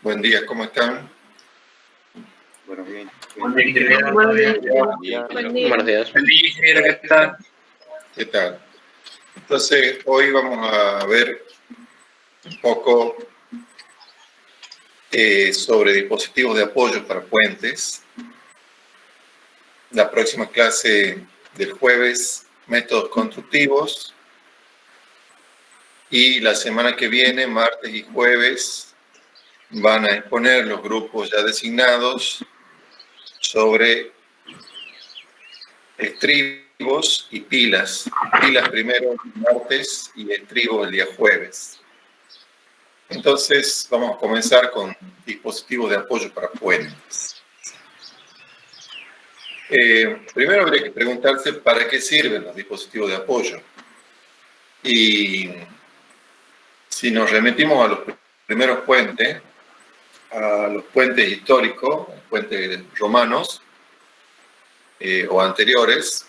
Buen día, ¿cómo están? Bueno, bien. Buenos días. Buenos días. Buen día, ingeniero, ¿qué tal? ¿Qué tal? Entonces, hoy vamos a ver un poco sobre dispositivos de apoyo para puentes. La próxima clase del jueves, métodos constructivos. Y la semana que viene, martes y jueves, van a exponer los grupos ya designados sobre estribos y pilas. Pilas primero el martes y estribos el día jueves. Entonces vamos a comenzar con dispositivos de apoyo para puentes. Primero habría que preguntarse para qué sirven los dispositivos de apoyo. Y si nos remitimos a los primeros puentes, a los puentes históricos, los puentes romanos o anteriores,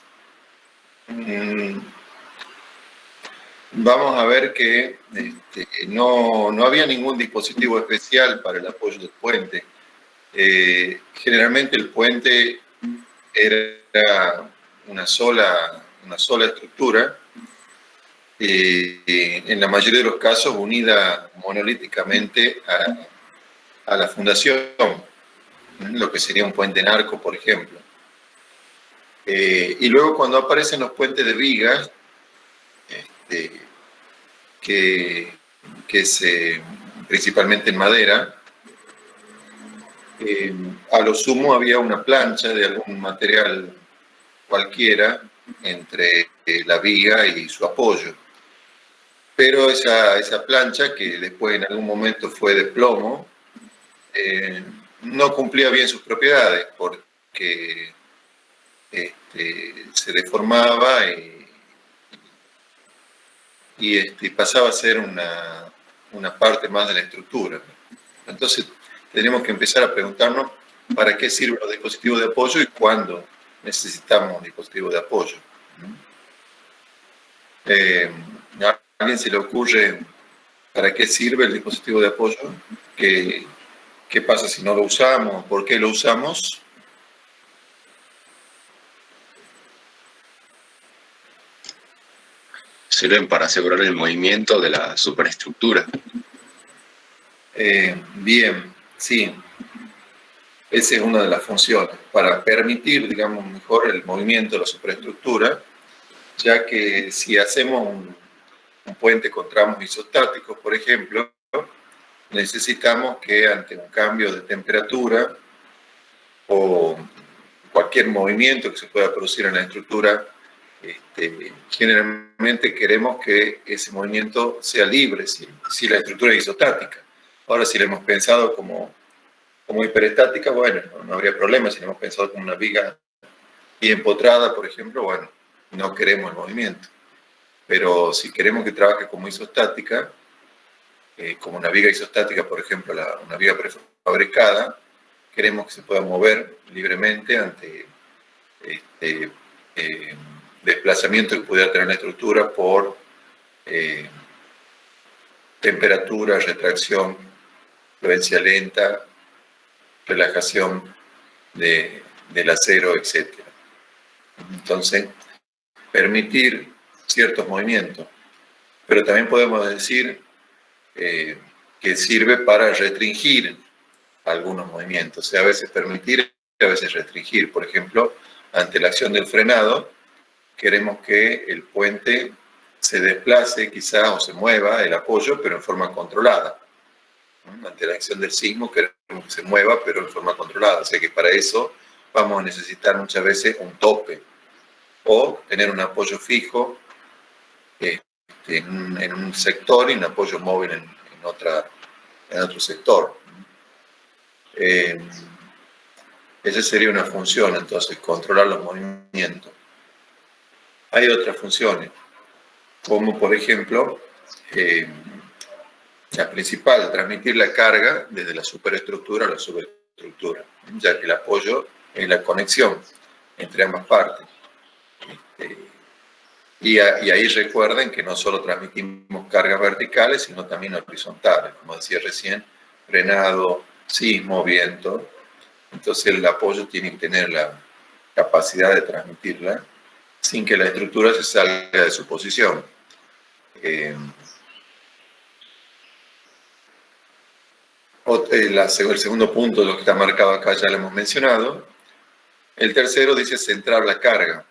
vamos a ver que no había ningún dispositivo especial para el apoyo del puente. Generalmente el puente era una sola estructura, en la mayoría de los casos unida monolíticamente a la fundación, lo que sería un puente en arco, por ejemplo. Y luego cuando aparecen los puentes de vigas, principalmente en madera, a lo sumo había una plancha de algún material cualquiera entre la viga y su apoyo. Pero esa plancha, que después en algún momento fue de plomo, no cumplía bien sus propiedades porque se deformaba y pasaba a ser una parte más de la estructura. Entonces tenemos que empezar a preguntarnos para qué sirven los dispositivos de apoyo y cuándo necesitamos un dispositivo de apoyo. ¿A alguien se le ocurre para qué sirve el dispositivo de apoyo? ¿Qué pasa si no lo usamos? ¿Por qué lo usamos? Sirven para asegurar el movimiento de la superestructura. Bien, sí. Esa es una de las funciones, para permitir, digamos, mejor el movimiento de la superestructura, ya que si hacemos un puente con tramos isostáticos, por ejemplo, necesitamos que ante un cambio de temperatura o cualquier movimiento que se pueda producir en la estructura, generalmente queremos que ese movimiento sea libre si la estructura es isostática. Ahora, si lo hemos pensado como hiperestática, bueno, no habría problema. Si lo hemos pensado como una viga bien empotrada, por ejemplo, bueno, no queremos el movimiento. Pero si queremos que trabaje como isostática, como una viga isostática, por ejemplo, una viga prefabricada, queremos que se pueda mover libremente ante desplazamiento que pudiera tener la estructura por temperatura, retracción, fluencia lenta, relajación del acero, etc. Entonces, permitir ciertos movimientos. Pero también podemos decir que sirve para restringir algunos movimientos. O sea, a veces permitir y a veces restringir. Por ejemplo, ante la acción del frenado, queremos que el puente se desplace quizás o se mueva el apoyo, pero en forma controlada. Ante la acción del sismo queremos que se mueva, pero en forma controlada. O sea que para eso vamos a necesitar muchas veces un tope o tener un apoyo fijo en un sector y un apoyo móvil en otro sector. Esa sería una función, entonces, controlar los movimientos. Hay otras funciones, como por ejemplo, la principal, transmitir la carga desde la superestructura a la subestructura, ya que el apoyo es la conexión entre ambas partes. Y ahí recuerden que no solo transmitimos cargas verticales, sino también horizontales. Como decía recién, frenado, sismo, viento. Entonces el apoyo tiene que tener la capacidad de transmitirla sin que la estructura se salga de su posición. El segundo punto, lo que está marcado acá, ya lo hemos mencionado. El tercero dice centrar la carga.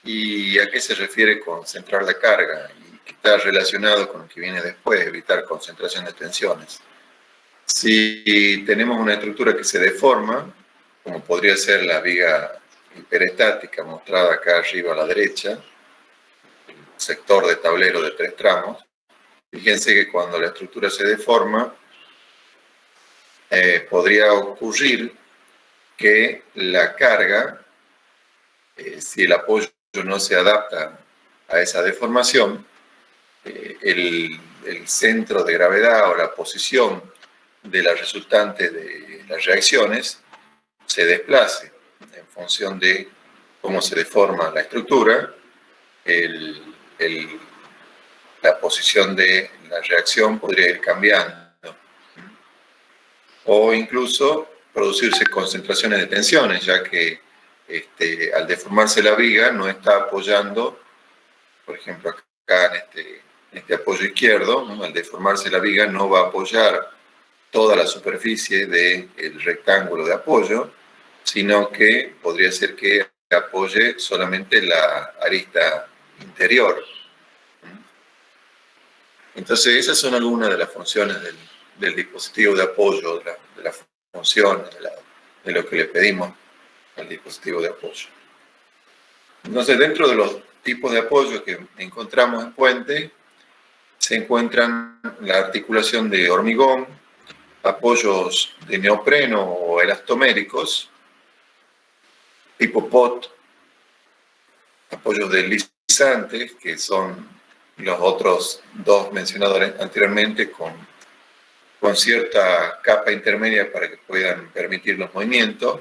¿Y a qué se refiere con centrar la carga? Y que está relacionado con lo que viene después, evitar concentración de tensiones. Si tenemos una estructura que se deforma, como podría ser la viga hiperestática mostrada acá arriba a la derecha, el sector de tablero de 3 tramos, fíjense que cuando la estructura se deforma, podría ocurrir que la carga, si el apoyo no se adapta a esa deformación, el centro de gravedad o la posición de la resultante de las reacciones se desplace en función de cómo se deforma la estructura. La posición de la reacción podría ir cambiando, o incluso producirse concentraciones de tensiones, ya que al deformarse la viga no está apoyando, por ejemplo acá en este apoyo izquierdo, ¿no? Al deformarse la viga no va a apoyar toda la superficie del rectángulo de apoyo, sino que podría ser que apoye solamente la arista interior. Entonces esas son algunas de las funciones del dispositivo de apoyo, de las funciones, de lo que le pedimos al dispositivo de apoyo. Entonces, dentro de los tipos de apoyo que encontramos en puente, se encuentran la articulación de hormigón, apoyos de neopreno o elastoméricos, tipo POT, apoyos deslizantes, que son los otros dos mencionados anteriormente, con cierta capa intermedia para que puedan permitir los movimientos,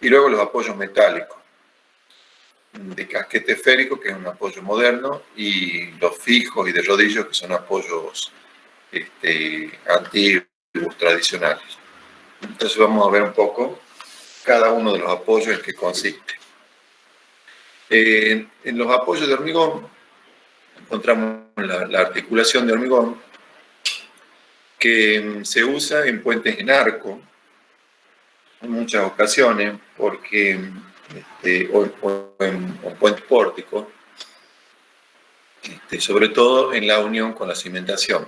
y luego los apoyos metálicos, de casquete esférico, que es un apoyo moderno, y los fijos y de rodillos, que son apoyos antiguos, tradicionales. Entonces vamos a ver un poco cada uno de los apoyos en qué consiste. En los apoyos de hormigón encontramos la articulación de hormigón, que se usa en puentes en arco en muchas ocasiones, porque o en puentes pórticos, sobre todo en la unión con la cimentación.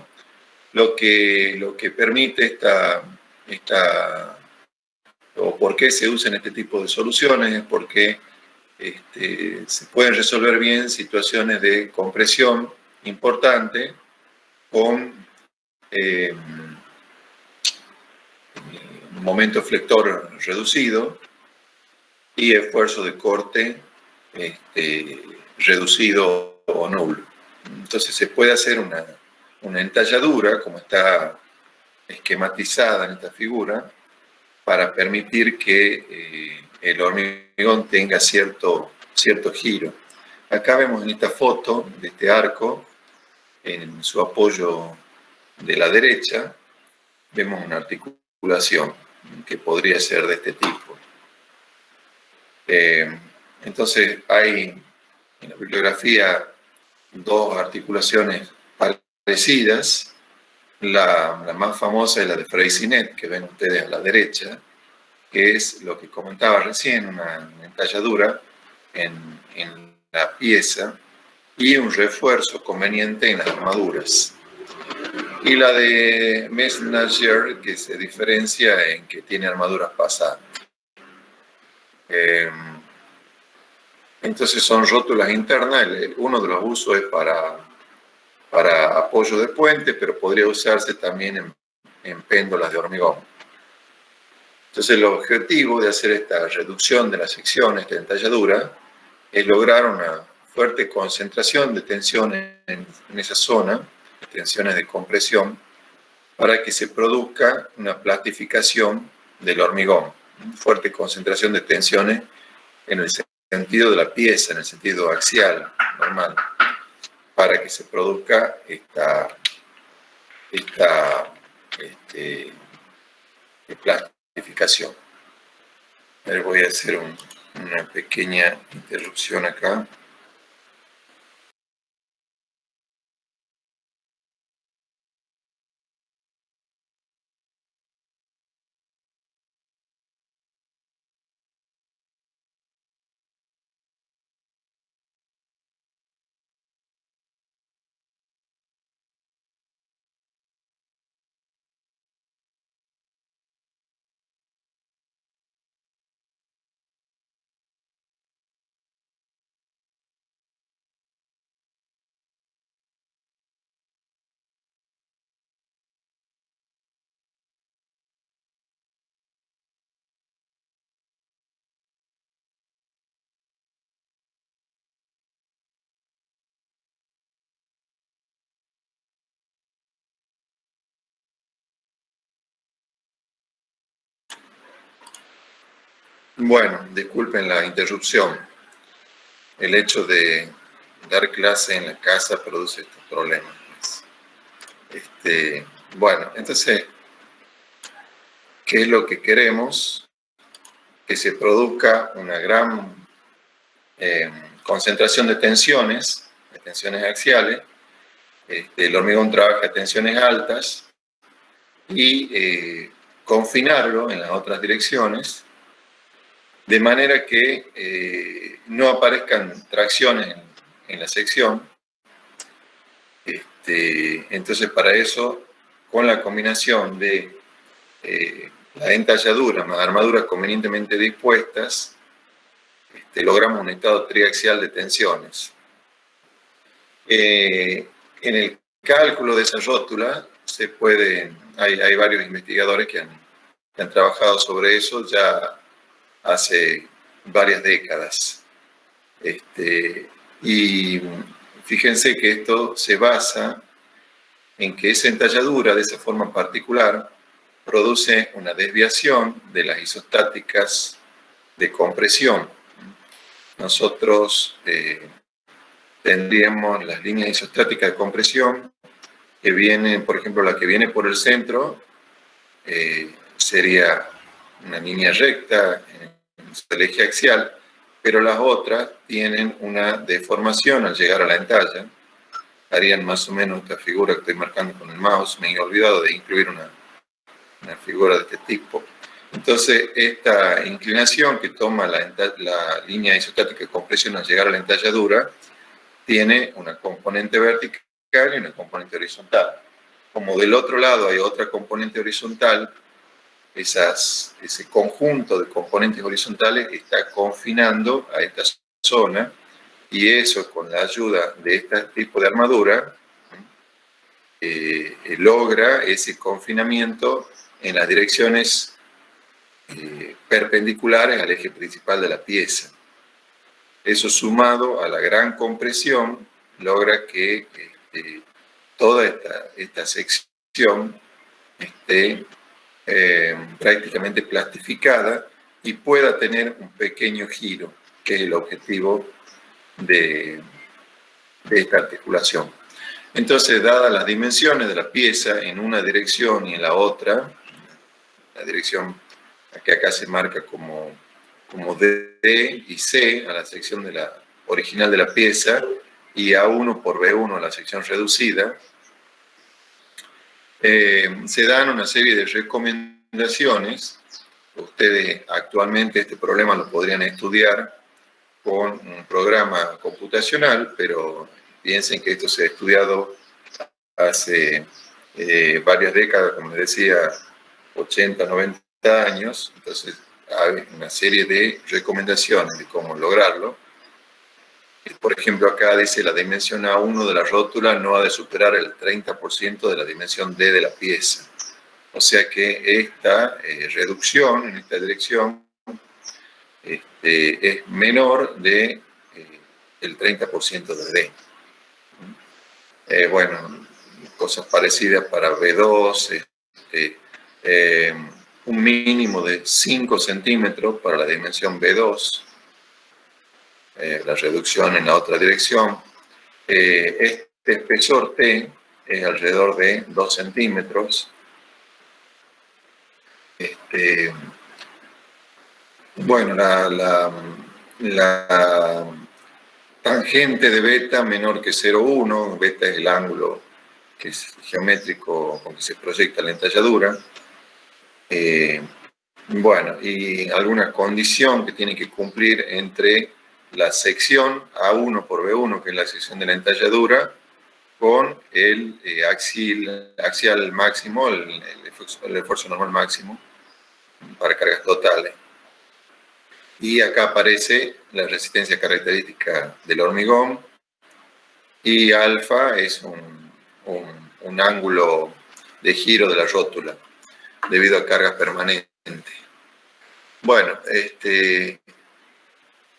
Lo que permite o por qué se usan este tipo de soluciones es porque se pueden resolver bien situaciones de compresión importante con momento flector reducido y esfuerzo de corte reducido o nulo. Entonces se puede hacer una entalladura, como está esquematizada en esta figura, para permitir que el hormigón tenga cierto giro. Acá vemos en esta foto de este arco, en su apoyo de la derecha, vemos una articulación que podría ser de este tipo. Entonces hay en la bibliografía dos articulaciones parecidas. La más famosa es la de Freycinet, que ven ustedes a la derecha, que es lo que comentaba recién, una entalladura en la pieza y un refuerzo conveniente en las armaduras. Y la de Mesnager, que se diferencia en que tiene armaduras pasadas. Entonces son rótulas internas. Uno de los usos es para apoyo de puente, pero podría usarse también en péndolas de hormigón. Entonces el objetivo de hacer esta reducción de la sección, esta entalladura, es lograr una fuerte concentración de tensiones en esa zona, tensiones de compresión, para que se produzca una plastificación del hormigón, fuerte concentración de tensiones en el sentido de la pieza, en el sentido axial, normal, para que se produzca esta de plastificación. A ver, voy a hacer una pequeña interrupción acá. Bueno, disculpen la interrupción. El hecho de dar clase en la casa produce estos problemas. Bueno, entonces, ¿qué es lo que queremos? Que se produzca una gran concentración de tensiones axiales. El hormigón trabaja a tensiones altas y confinarlo en las otras direcciones, de manera que no aparezcan tracciones en la sección. Entonces, para eso, con la combinación de la entalladura más armaduras convenientemente dispuestas, logramos un estado triaxial de tensiones. En el cálculo de esa rótula hay varios investigadores que han trabajado sobre eso ya hace varias décadas. Y fíjense que esto se basa en que esa entalladura, de esa forma particular, produce una desviación de las isostáticas de compresión. Nosotros tendríamos las líneas isostáticas de compresión que vienen, por ejemplo, la que viene por el centro sería una línea recta en su eje axial, pero las otras tienen una deformación al llegar a la entalla. Harían más o menos esta figura que estoy marcando con el mouse. Me he olvidado de incluir una figura de este tipo. Entonces, esta inclinación que toma la línea isostática de compresión al llegar a la entalladura tiene una componente vertical y una componente horizontal. Como del otro lado hay otra componente horizontal, ese conjunto de componentes horizontales está confinando a esta zona, y eso, con la ayuda de este tipo de armadura, logra ese confinamiento en las direcciones perpendiculares al eje principal de la pieza. Eso, sumado a la gran compresión, logra que toda esta sección esté prácticamente plastificada y pueda tener un pequeño giro, que es el objetivo de esta articulación. Entonces, dadas las dimensiones de la pieza en una dirección y en la otra, la dirección que acá se marca como D y C a la sección original de la pieza, y A1 por B1 a la sección reducida, se dan una serie de recomendaciones. Ustedes actualmente este problema lo podrían estudiar con un programa computacional, pero piensen que esto se ha estudiado hace varias décadas, como les decía, 80, 90 años. Entonces hay una serie de recomendaciones de cómo lograrlo. Por ejemplo, acá dice: la dimensión A1 de la rótula no ha de superar el 30% de la dimensión D de la pieza. O sea que esta reducción en esta dirección es menor de el 30% de D. Bueno, cosas parecidas para B2, un mínimo de 5 centímetros para la dimensión B2, la reducción en la otra dirección. Este espesor T es alrededor de 2 centímetros, Bueno, la tangente de beta menor que 0,1, beta es el ángulo que es geométrico con que se proyecta la entalladura. Bueno, y alguna condición que tiene que cumplir entre la sección A1 por B1, que es la sección de la entalladura, con el axial máximo, el esfuerzo normal máximo para cargas totales. Y acá aparece la resistencia característica del hormigón, y alfa es un ángulo de giro de la rótula debido a cargas permanentes. Bueno,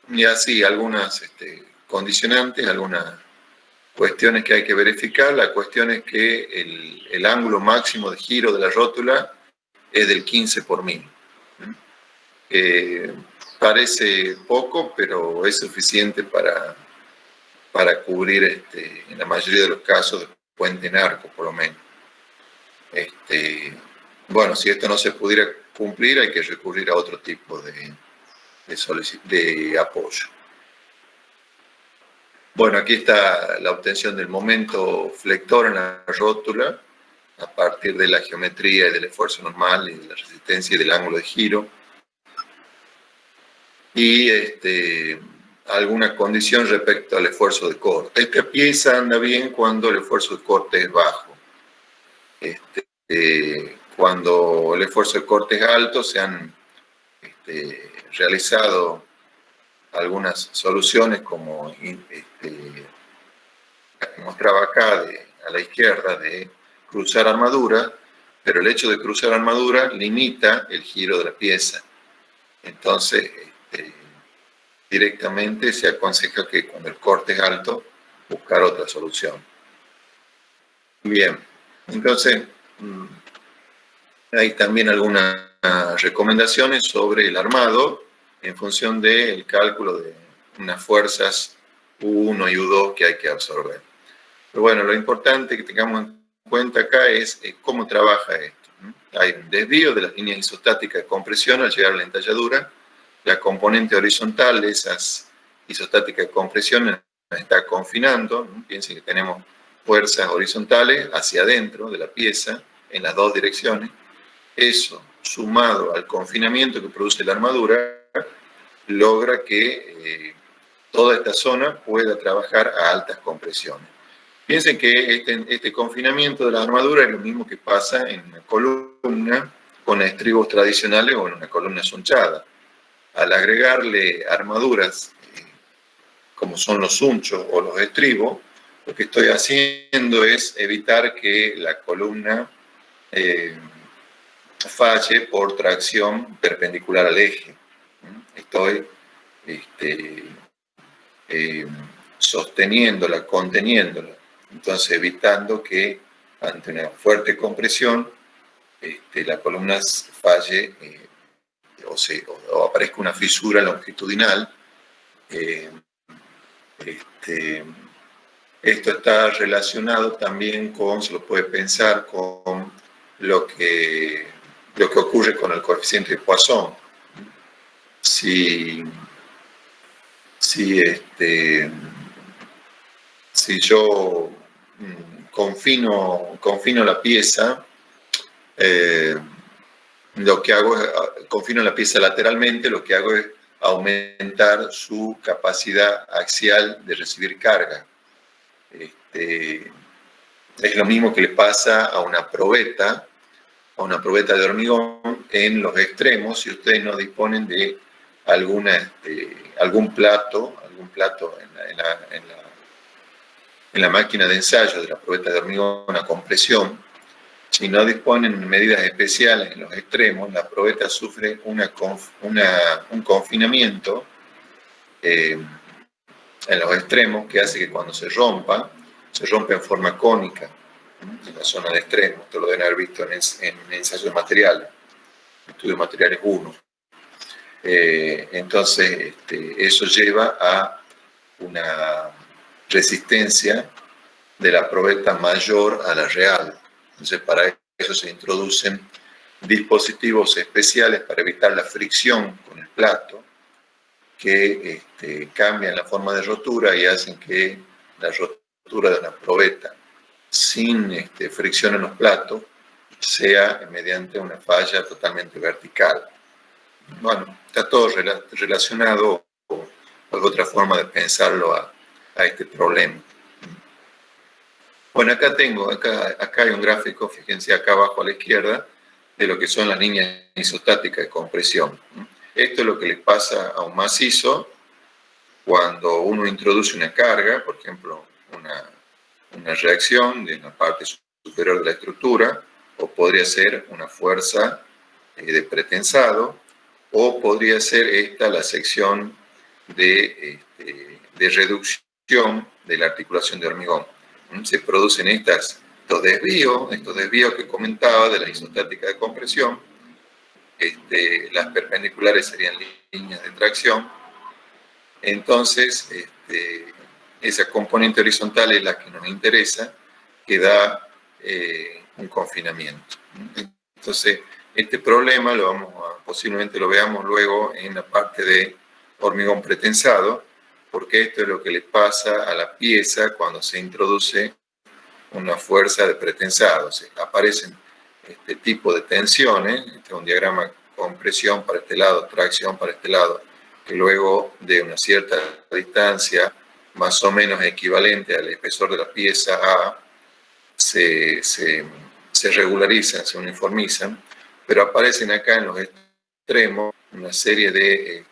y así algunas condicionantes, algunas cuestiones que hay que verificar. La cuestión es que el ángulo máximo de giro de la rótula es del 15 por 1000. Parece poco, pero es suficiente para cubrir, en la mayoría de los casos, puente en arco, por lo menos. Bueno, si esto no se pudiera cumplir, hay que recurrir a otro tipo de apoyo. Bueno, aquí está la obtención del momento flector en la rótula a partir de la geometría y del esfuerzo normal y de la resistencia y del ángulo de giro. Y alguna condición respecto al esfuerzo de corte. Esta pieza anda bien cuando el esfuerzo de corte es bajo. Cuando el esfuerzo de corte es alto, se han realizado algunas soluciones, como la que mostraba acá a la izquierda, de cruzar armadura, pero el hecho de cruzar armadura limita el giro de la pieza. Entonces, directamente se aconseja que cuando el corte es alto, buscar otra solución. Bien, entonces hay también algunas recomendaciones sobre el armado en función del cálculo de unas fuerzas U1 y U2 que hay que absorber. Pero bueno, lo importante que tengamos en cuenta acá es cómo trabaja esto. Hay un desvío de las líneas isostáticas de compresión al llegar a la entalladura. La componente horizontal de esas isostáticas de compresión nos está confinando. Piensen que tenemos fuerzas horizontales hacia adentro de la pieza en las dos direcciones. Eso, sumado al confinamiento que produce la armadura, logra que toda esta zona pueda trabajar a altas compresiones. Piensen que este confinamiento de la armadura es lo mismo que pasa en una columna con estribos tradicionales o en una columna sunchada. Al agregarle armaduras, como son los sunchos o los estribos, lo que estoy haciendo es evitar que la columna falle por tracción perpendicular al eje. Estoy sosteniéndola, conteniéndola, entonces evitando que ante una fuerte compresión la columna falle o aparezca una fisura longitudinal. Esto está relacionado también con, se lo puede pensar, con lo que ocurre con el coeficiente de Poisson. Si yo confino la pieza, lo que hago es, confino la pieza lateralmente, lo que hago es aumentar su capacidad axial de recibir carga. Es lo mismo que le pasa a una probeta de hormigón en los extremos, si ustedes no disponen de algún plato en la máquina de ensayo de la probeta de hormigón a compresión. Si no disponen de medidas especiales en los extremos, la probeta sufre un confinamiento en los extremos que hace que cuando se rompe en forma cónica en la zona de extremo. Esto lo deben haber visto en ensayo de materiales, estudio de materiales 1. Entonces, eso lleva a una resistencia de la probeta mayor a la real. Entonces, para eso se introducen dispositivos especiales para evitar la fricción con el plato, que cambian la forma de rotura y hacen que la rotura de una probeta sin fricción en los platos sea mediante una falla totalmente vertical. Bueno, está todo relacionado, o otra forma de pensarlo a este problema. Bueno, acá hay un gráfico, fíjense acá abajo a la izquierda, de lo que son las líneas isostáticas de compresión. Esto es lo que le pasa a un macizo cuando uno introduce una carga, por ejemplo, una reacción de la parte superior de la estructura, o podría ser una fuerza de pretensado, o podría ser esta la sección de reducción de la articulación de hormigón. Se producen estos desvíos que comentaba de la isostática de compresión. Las perpendiculares serían líneas de tracción. Entonces, esa componente horizontal es la que nos interesa, que da un confinamiento. Entonces, este problema posiblemente lo veamos luego en la parte de hormigón pretensado, porque esto es lo que le pasa a la pieza cuando se introduce una fuerza de pretensado. O sea, aparecen este tipo de tensiones, este es un diagrama compresión para este lado, tracción para este lado, que luego de una cierta distancia, más o menos equivalente al espesor de la pieza A, se regularizan, se uniformizan, pero aparecen acá en los extremos una serie de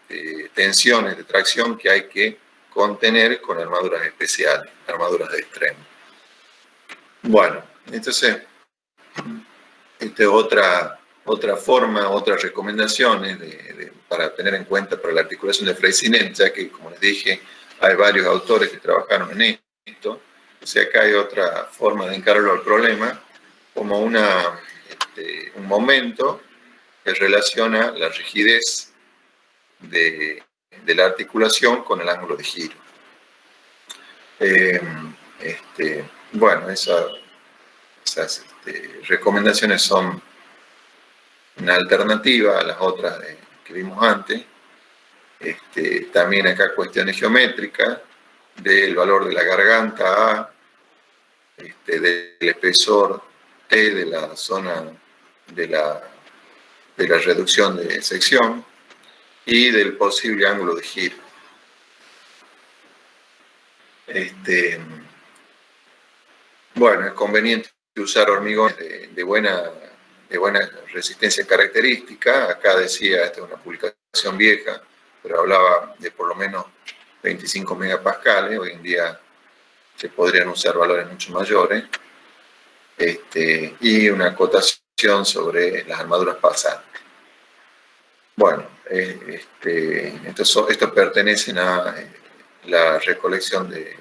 tensiones de tracción que hay que contener con armaduras especiales, armaduras de extremo. Bueno, entonces, esta es otra forma, otras recomendaciones para tener en cuenta para la articulación de Freycinet, ya que, como les dije, hay varios autores que trabajaron en esto. O sea, acá hay otra forma de encararlo al problema, como un momento que relaciona la rigidez de la articulación con el ángulo de giro. Bueno, esas recomendaciones son una alternativa a las otras que vimos antes. También acá cuestiones geométricas del valor de la garganta A, del espesor T de la zona de la reducción de sección y del posible ángulo de giro. Bueno, es conveniente usar hormigón de buena resistencia característica. Acá decía, esta es una publicación vieja, pero hablaba de por lo menos 25 megapascales. Hoy en día se podrían usar valores mucho mayores. Y una acotación sobre las armaduras pasantes. Bueno, estos pertenecen a la recolección de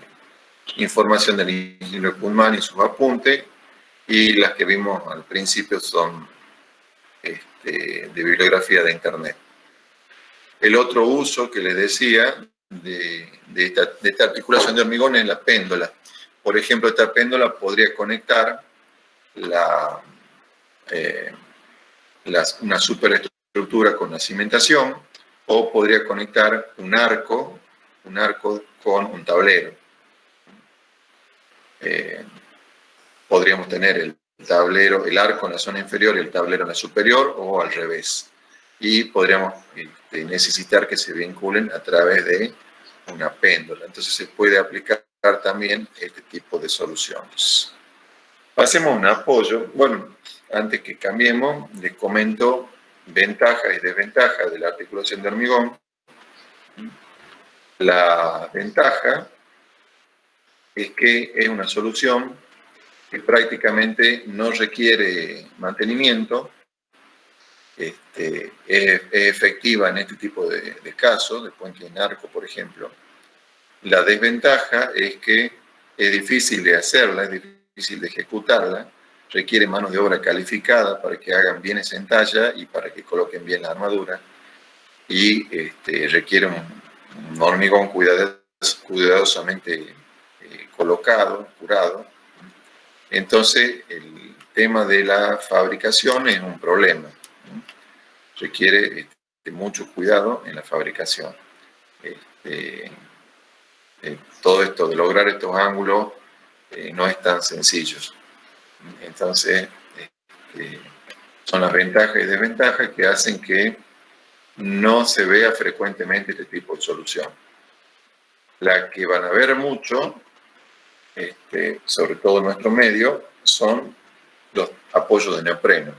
información del ingeniero Kuhlmann y sus apuntes, y las que vimos al principio son de bibliografía de internet. El otro uso que les decía de esta articulación de hormigón es la péndola. Por ejemplo, esta péndola podría conectar una superestructura con la cimentación, o podría conectar un arco con un tablero. Podríamos tener el arco en la zona inferior y el tablero en la superior, o al revés. Y podríamos necesitar que se vinculen a través de una péndola. Entonces se puede aplicar también este tipo de soluciones. Pasemos a un apoyo. Bueno, antes que cambiemos, les comento ventajas y desventajas de la articulación de hormigón. La ventaja es que es una solución que prácticamente no requiere mantenimiento, es efectiva en este tipo de casos, de puente en arco, por ejemplo. La desventaja es que es difícil de hacerla, es difícil de ejecutarla, requiere mano de obra calificada para que hagan bien esa entalla y para que coloquen bien la armadura, y requiere un hormigón cuidadosamente colocado, curado. Entonces, el tema de la fabricación es un problema. requiere mucho cuidado en la fabricación. Todo esto de lograr estos ángulos no es tan sencillo. Entonces, son las ventajas y desventajas que hacen que no se vea frecuentemente este tipo de solución. La que van a ver mucho, sobre todo en nuestro medio, son los apoyos de neopreno,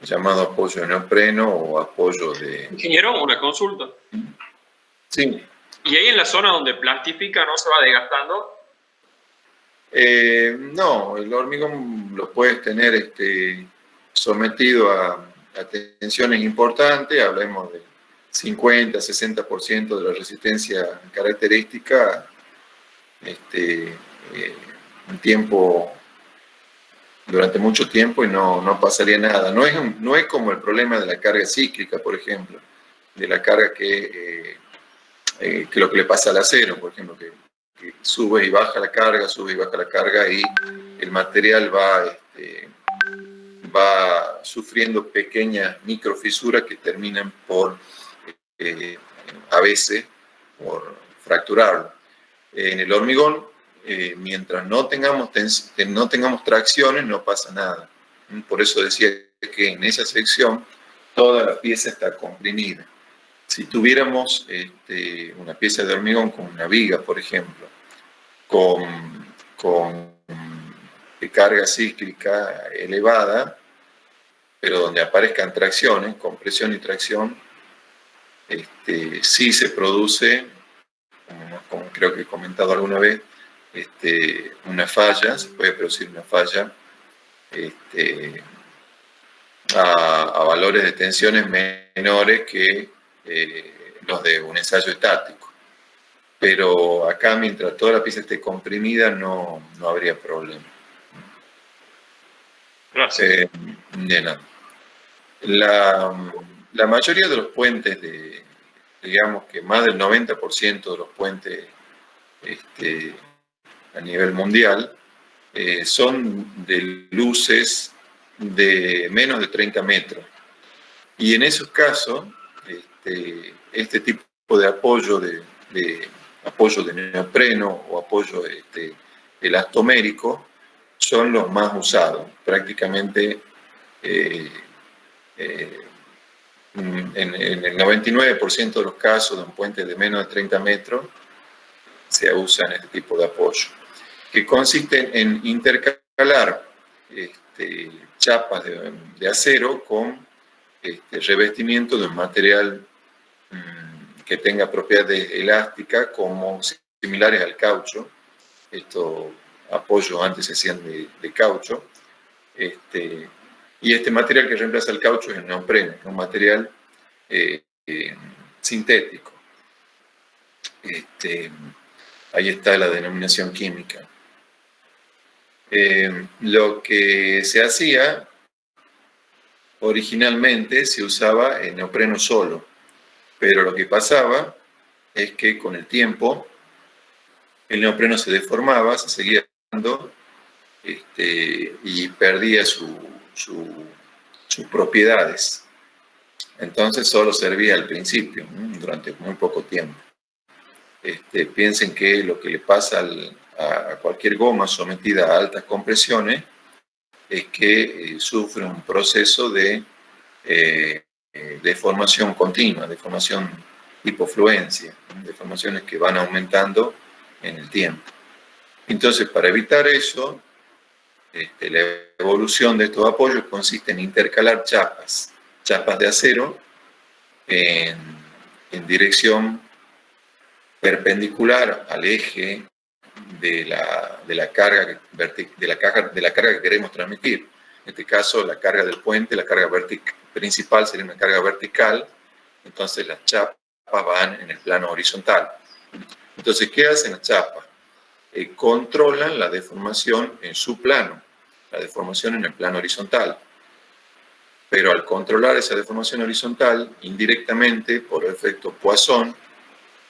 llamado apoyo de neopreno o apoyo de... Ingeniero, una consulta. Sí. ¿Y ahí en la zona donde plastifica no se va desgastando? No, el hormigón lo puedes tener sometido a tensiones importantes, hablemos de 50, 60% de la resistencia característica, durante mucho tiempo y no pasaría nada. No es como el problema de la carga cíclica, por ejemplo, de la carga que lo que le pasa al acero, por ejemplo, que sube y baja la carga, y el material va sufriendo pequeñas microfisuras que terminan por, a veces, por fracturarlo. En el hormigón, mientras no tengamos tracciones, no pasa nada. Por eso decía que en esa sección toda la pieza está comprimida. Si tuviéramos una pieza de hormigón con una viga, por ejemplo, con carga cíclica elevada, pero donde aparezcan tracciones, compresión y tracción, sí se produce, como creo que he comentado alguna vez, una falla, se puede producir una falla a valores de tensiones menores que los de un ensayo estático. Pero acá, mientras toda la pieza esté comprimida, no habría problema. Gracias. De nada. La mayoría de los puentes, digamos que más del 90% de los puentes a nivel mundial, son de luces de menos de 30 metros. Y en esos casos, este tipo de apoyo de neopreno o apoyo elastomérico son los más usados. Prácticamente en el 99% de los casos de un puente de menos de 30 metros se usan este tipo de apoyo, que consisten en intercalar chapas de acero con revestimiento de un material que tenga propiedades elásticas como similares al caucho. Estos apoyos antes se hacían de caucho. Y este material que reemplaza el caucho es el neopreno, un material sintético. Ahí está la denominación química. Lo que se hacía originalmente se usaba el neopreno solo, pero lo que pasaba es que con el tiempo el neopreno se deformaba, se seguía dando y perdía sus propiedades. Entonces solo servía al principio, durante muy poco tiempo. Piensen que lo que le pasa a cualquier goma sometida a altas compresiones es que sufre un proceso de deformación continua, deformación tipo fluencia, deformaciones que van aumentando en el tiempo. Entonces, para evitar eso, la evolución de estos apoyos consiste en intercalar chapas de acero en dirección perpendicular al eje de la carga que queremos transmitir. En este caso, la carga del puente, la carga principal sería una carga vertical, entonces las chapas van en el plano horizontal. Entonces, ¿qué hacen las chapas? Controlan la deformación en su plano, la deformación en el plano horizontal. Pero al controlar esa deformación horizontal, indirectamente, por efecto Poisson,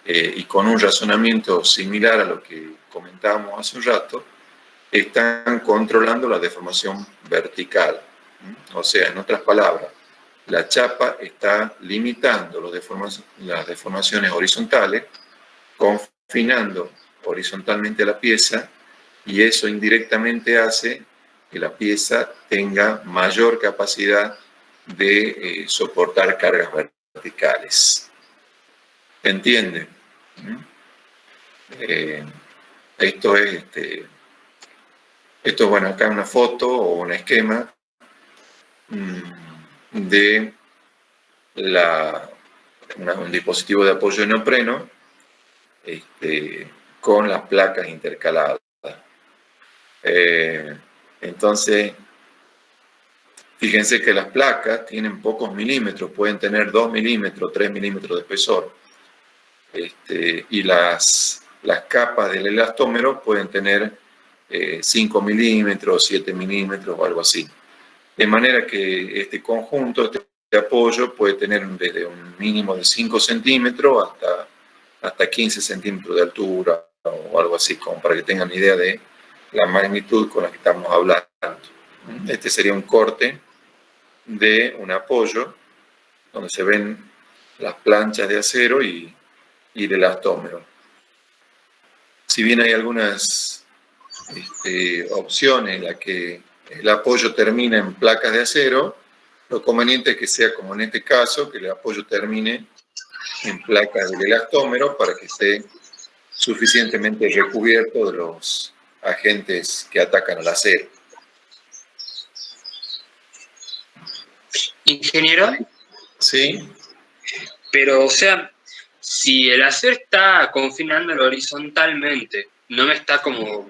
y con un razonamiento similar a lo que comentábamos hace un rato, están controlando la deformación vertical. O sea, en otras palabras, la chapa está limitando las deformaciones horizontales, confinando horizontalmente la pieza, y eso indirectamente hace que la pieza tenga mayor capacidad de soportar cargas verticales. ¿Entiende? Esto es, bueno, acá una foto o un esquema de un dispositivo de apoyo de neopreno con las placas intercaladas. Entonces, fíjense que las placas tienen pocos milímetros, pueden tener 2 milímetros, 3 milímetros de espesor. Y las capas del elastómero pueden tener 5 milímetros, 7 milímetros o algo así. De manera que este conjunto, este apoyo, puede tener desde un mínimo de 5 centímetros hasta 15 centímetros de altura o algo así, como para que tengan idea de la magnitud con la que estamos hablando. Este sería un corte de un apoyo donde se ven las planchas de acero y el elastómero. Si bien hay algunas opciones en las que el apoyo termina en placas de acero, lo conveniente es que sea como en este caso, que el apoyo termine en placas del elastómero para que esté suficientemente recubierto de los agentes que atacan al acero. Ingeniero. Sí. Pero, o sea, si el acero está confinándolo horizontalmente, ¿no me está como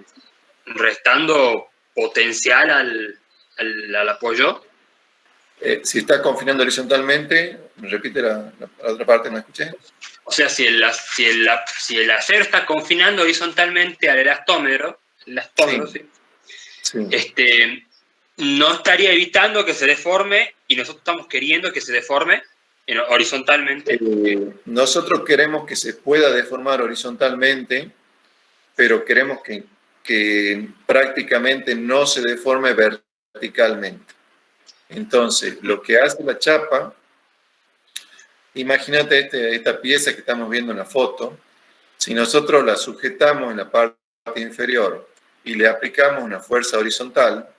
restando potencial al apoyo? Si está confinando horizontalmente, ¿me repite la otra parte? ¿No escuché? O sea, si el acero está confinando horizontalmente al elastómero, sí. Sí. No estaría evitando que se deforme, y nosotros estamos queriendo que se deforme horizontalmente. Nosotros queremos que se pueda deformar horizontalmente, pero queremos que prácticamente no se deforme verticalmente. Entonces, lo que hace la chapa, imagínate esta pieza que estamos viendo en la foto, si nosotros la sujetamos en la parte inferior y le aplicamos una fuerza horizontal,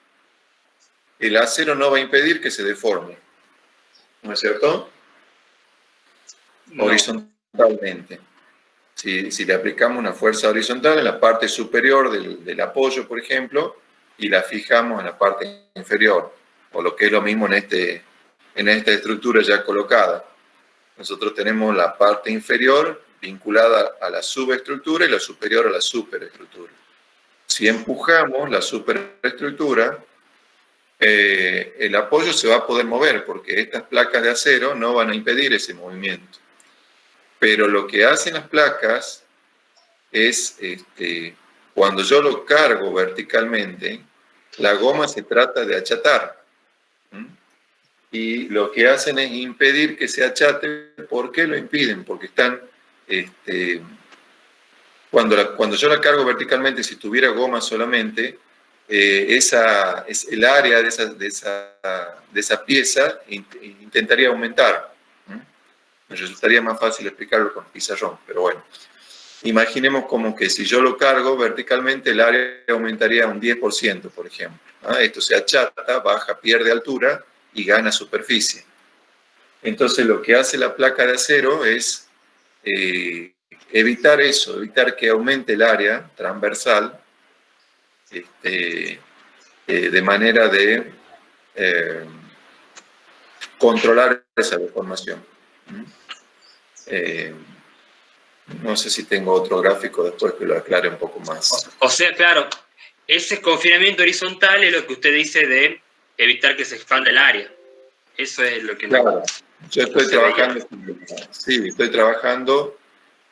el acero no va a impedir que se deforme, ¿no es cierto? No. Horizontalmente. Si le aplicamos una fuerza horizontal en la parte superior del apoyo, por ejemplo, y la fijamos en la parte inferior, o lo que es lo mismo en esta estructura ya colocada. Nosotros tenemos la parte inferior vinculada a la subestructura y la superior a la superestructura. Si empujamos la superestructura, el apoyo se va a poder mover porque estas placas de acero no van a impedir ese movimiento. Pero lo que hacen las placas es, cuando yo lo cargo verticalmente, la goma se trata de achatar. Y lo que hacen es impedir que se achate. ¿Por qué lo impiden? Porque están, cuando yo la cargo verticalmente, si tuviera goma solamente, el área de esa pieza intentaría aumentar. Me resultaría más fácil explicarlo con pizarrón, pero bueno. Imaginemos como que si yo lo cargo verticalmente, el área aumentaría un 10%, por ejemplo. Esto se achata, baja, pierde altura y gana superficie. Entonces lo que hace la placa de acero es evitar eso, evitar que aumente el área transversal de manera de controlar esa deformación. No sé si tengo otro gráfico después que lo aclare un poco más. O sea, claro, ese confinamiento horizontal es lo que usted dice de evitar que se expanda el área. Eso es lo que... Claro, yo estoy trabajando, sí, estoy trabajando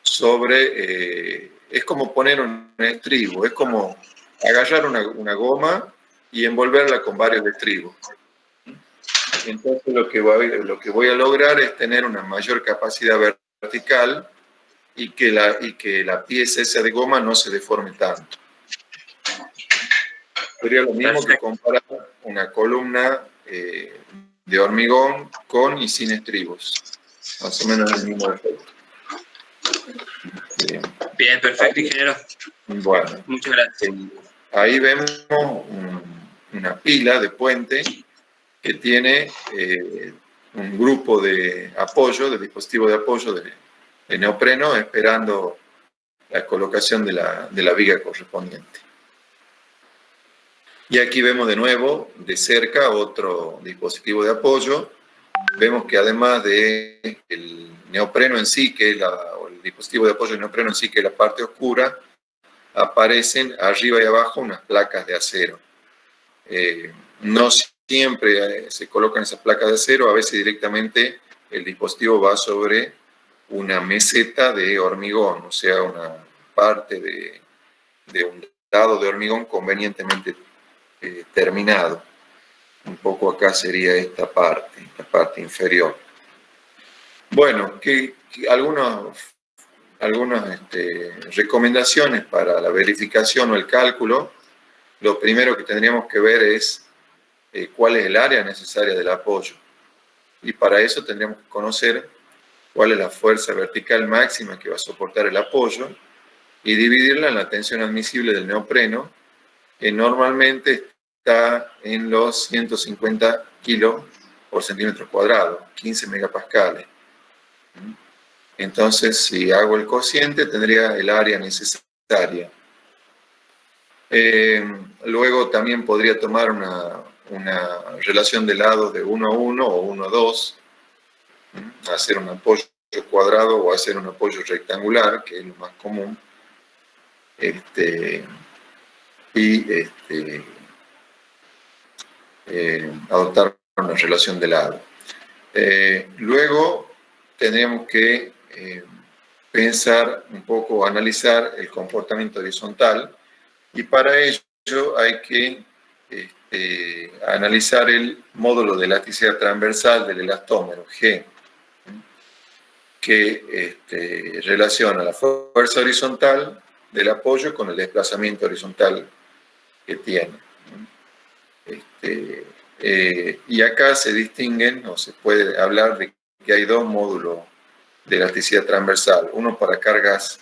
sobre, es como poner un estribo, es como agarrar una goma y envolverla con varios estribos. Entonces lo que voy a lograr es tener una mayor capacidad vertical y que la pieza esa de goma no se deforme tanto. Sería lo mismo que comparar una columna de hormigón con y sin estribos. Más o menos el mismo efecto. Bien. Bien, perfecto, ingeniero. Bueno, Muchas gracias. ahí vemos una pila de puente que tiene un grupo de apoyo, de dispositivo de apoyo de neopreno, esperando la colocación de la viga correspondiente. Y aquí vemos de nuevo, de cerca, otro dispositivo de apoyo. Vemos que además del neopreno en sí, o el dispositivo de apoyo de neopreno en sí, que es la parte oscura, aparecen arriba y abajo unas placas de acero. No siempre se colocan esas placas de acero, a veces directamente el dispositivo va sobre una meseta de hormigón, o sea, una parte de un dado de hormigón convenientemente terminado. Un poco acá sería esta parte inferior. Bueno, algunas recomendaciones para la verificación o el cálculo. Lo primero que tendríamos que ver es cuál es el área necesaria del apoyo. Y para eso tendríamos que conocer cuál es la fuerza vertical máxima que va a soportar el apoyo y dividirla en la tensión admisible del neopreno, que normalmente está en los 150 kilos por centímetro cuadrado, 15 megapascales. Entonces, si hago el cociente, tendría el área necesaria. Luego también podría tomar una relación de lados de 1 a 1 o 1 a 2, hacer un apoyo cuadrado o hacer un apoyo rectangular, que es lo más común, adoptar una relación de lado. Luego tendríamos que pensar un poco, analizar el comportamiento horizontal, y para ello hay que analizar el módulo de elasticidad transversal del elastómero, G, que relaciona la fuerza horizontal del apoyo con el desplazamiento horizontal que tiene. Y acá se distinguen, o se puede hablar de que hay dos módulos de elasticidad transversal, uno para cargas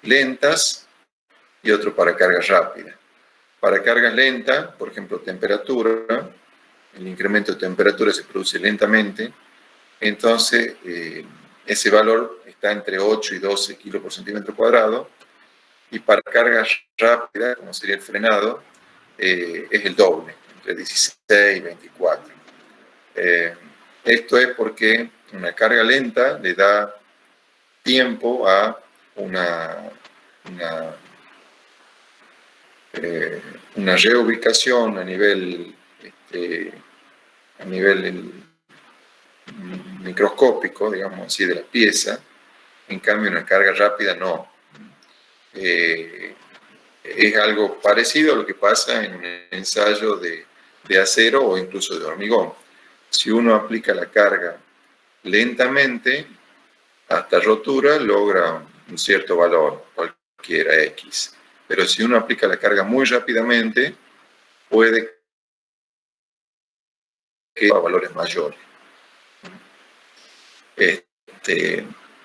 lentas y otro para cargas rápidas. Para cargas lentas, por ejemplo, temperatura, el incremento de temperatura se produce lentamente, entonces ese valor está entre 8 y 12 kilos por centímetro cuadrado, y para cargas rápidas, como sería el frenado, es el doble, entre 16 y 24. Esto es porque una carga lenta le da tiempo a una reubicación a nivel microscópico, digamos así, de la pieza. En cambio, una carga rápida no. Es algo parecido a lo que pasa en un ensayo de acero o incluso de hormigón. Si uno aplica la carga lentamente, hasta rotura logra un cierto valor, cualquiera X. Pero si uno aplica la carga muy rápidamente, puede que a valores mayores.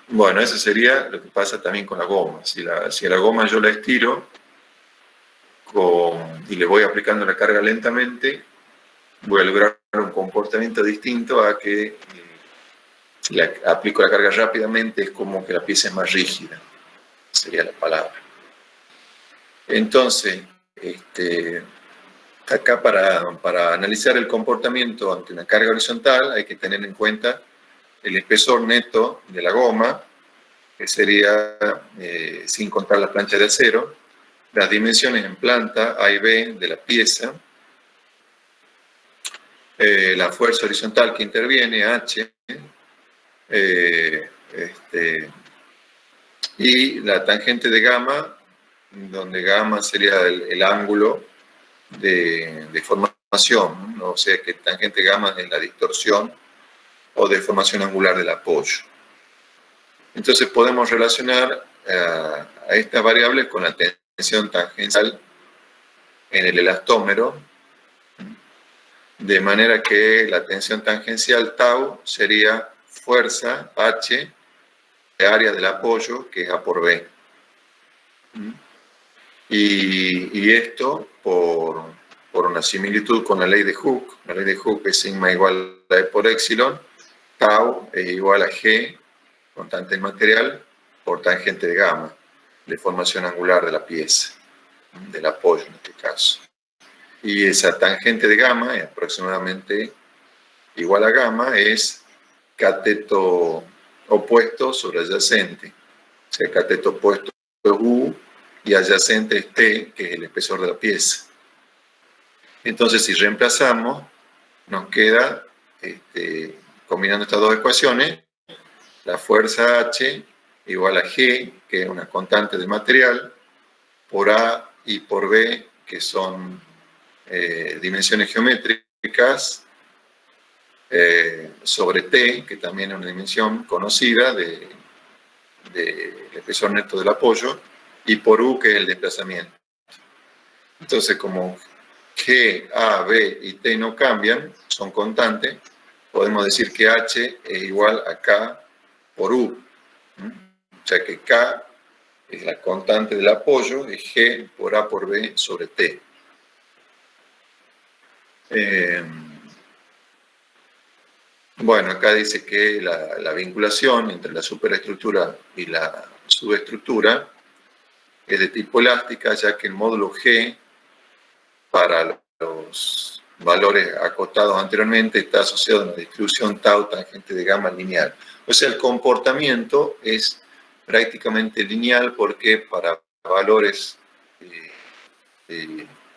Bueno, eso sería lo que pasa también con la goma. Si a la goma yo la estiro y le voy aplicando la carga lentamente, voy a lograr un comportamiento distinto a que si aplico la carga rápidamente, es como que la pieza es más rígida, sería la palabra. Entonces, acá para analizar el comportamiento ante una carga horizontal hay que tener en cuenta el espesor neto de la goma, que sería, sin contar la plancha de acero, las dimensiones en planta A y B de la pieza, la fuerza horizontal que interviene, H, y la tangente de gamma, donde gamma sería el ángulo de deformación, ¿no? O sea que tangente gamma es la distorsión o deformación angular del apoyo. Entonces podemos relacionar a estas variables con la tensión tangencial en el elastómero, de manera que la tensión tangencial tau sería fuerza H de área del apoyo, que es A por B. Y esto por una similitud con la ley de Hooke. La ley de Hooke es sigma igual a E por épsilon, tau es igual a G, constante del material, por tangente de gamma, deformación angular de la pieza, del apoyo en este caso. Y esa tangente de gamma, es aproximadamente igual a gamma, es cateto opuesto sobre adyacente. O sea, cateto opuesto es U y adyacente es T, que es el espesor de la pieza. Entonces, si reemplazamos, nos queda, combinando estas dos ecuaciones, la fuerza H igual a G, que es una constante del material, por A y por B, que son dimensiones geométricas, sobre T, que también es una dimensión conocida del espesor neto del apoyo, y por U, que es el desplazamiento. Entonces, como G, A, B y T no cambian, son constantes, podemos decir que H es igual a K por U. O sea que K es la constante del apoyo, es G por A por B sobre T. Bueno, acá dice que la vinculación entre la superestructura y la subestructura es de tipo elástica, ya que el módulo G para los valores acotados anteriormente está asociado a una distribución tau tangente de gamma lineal. O sea, el comportamiento es prácticamente lineal porque para valores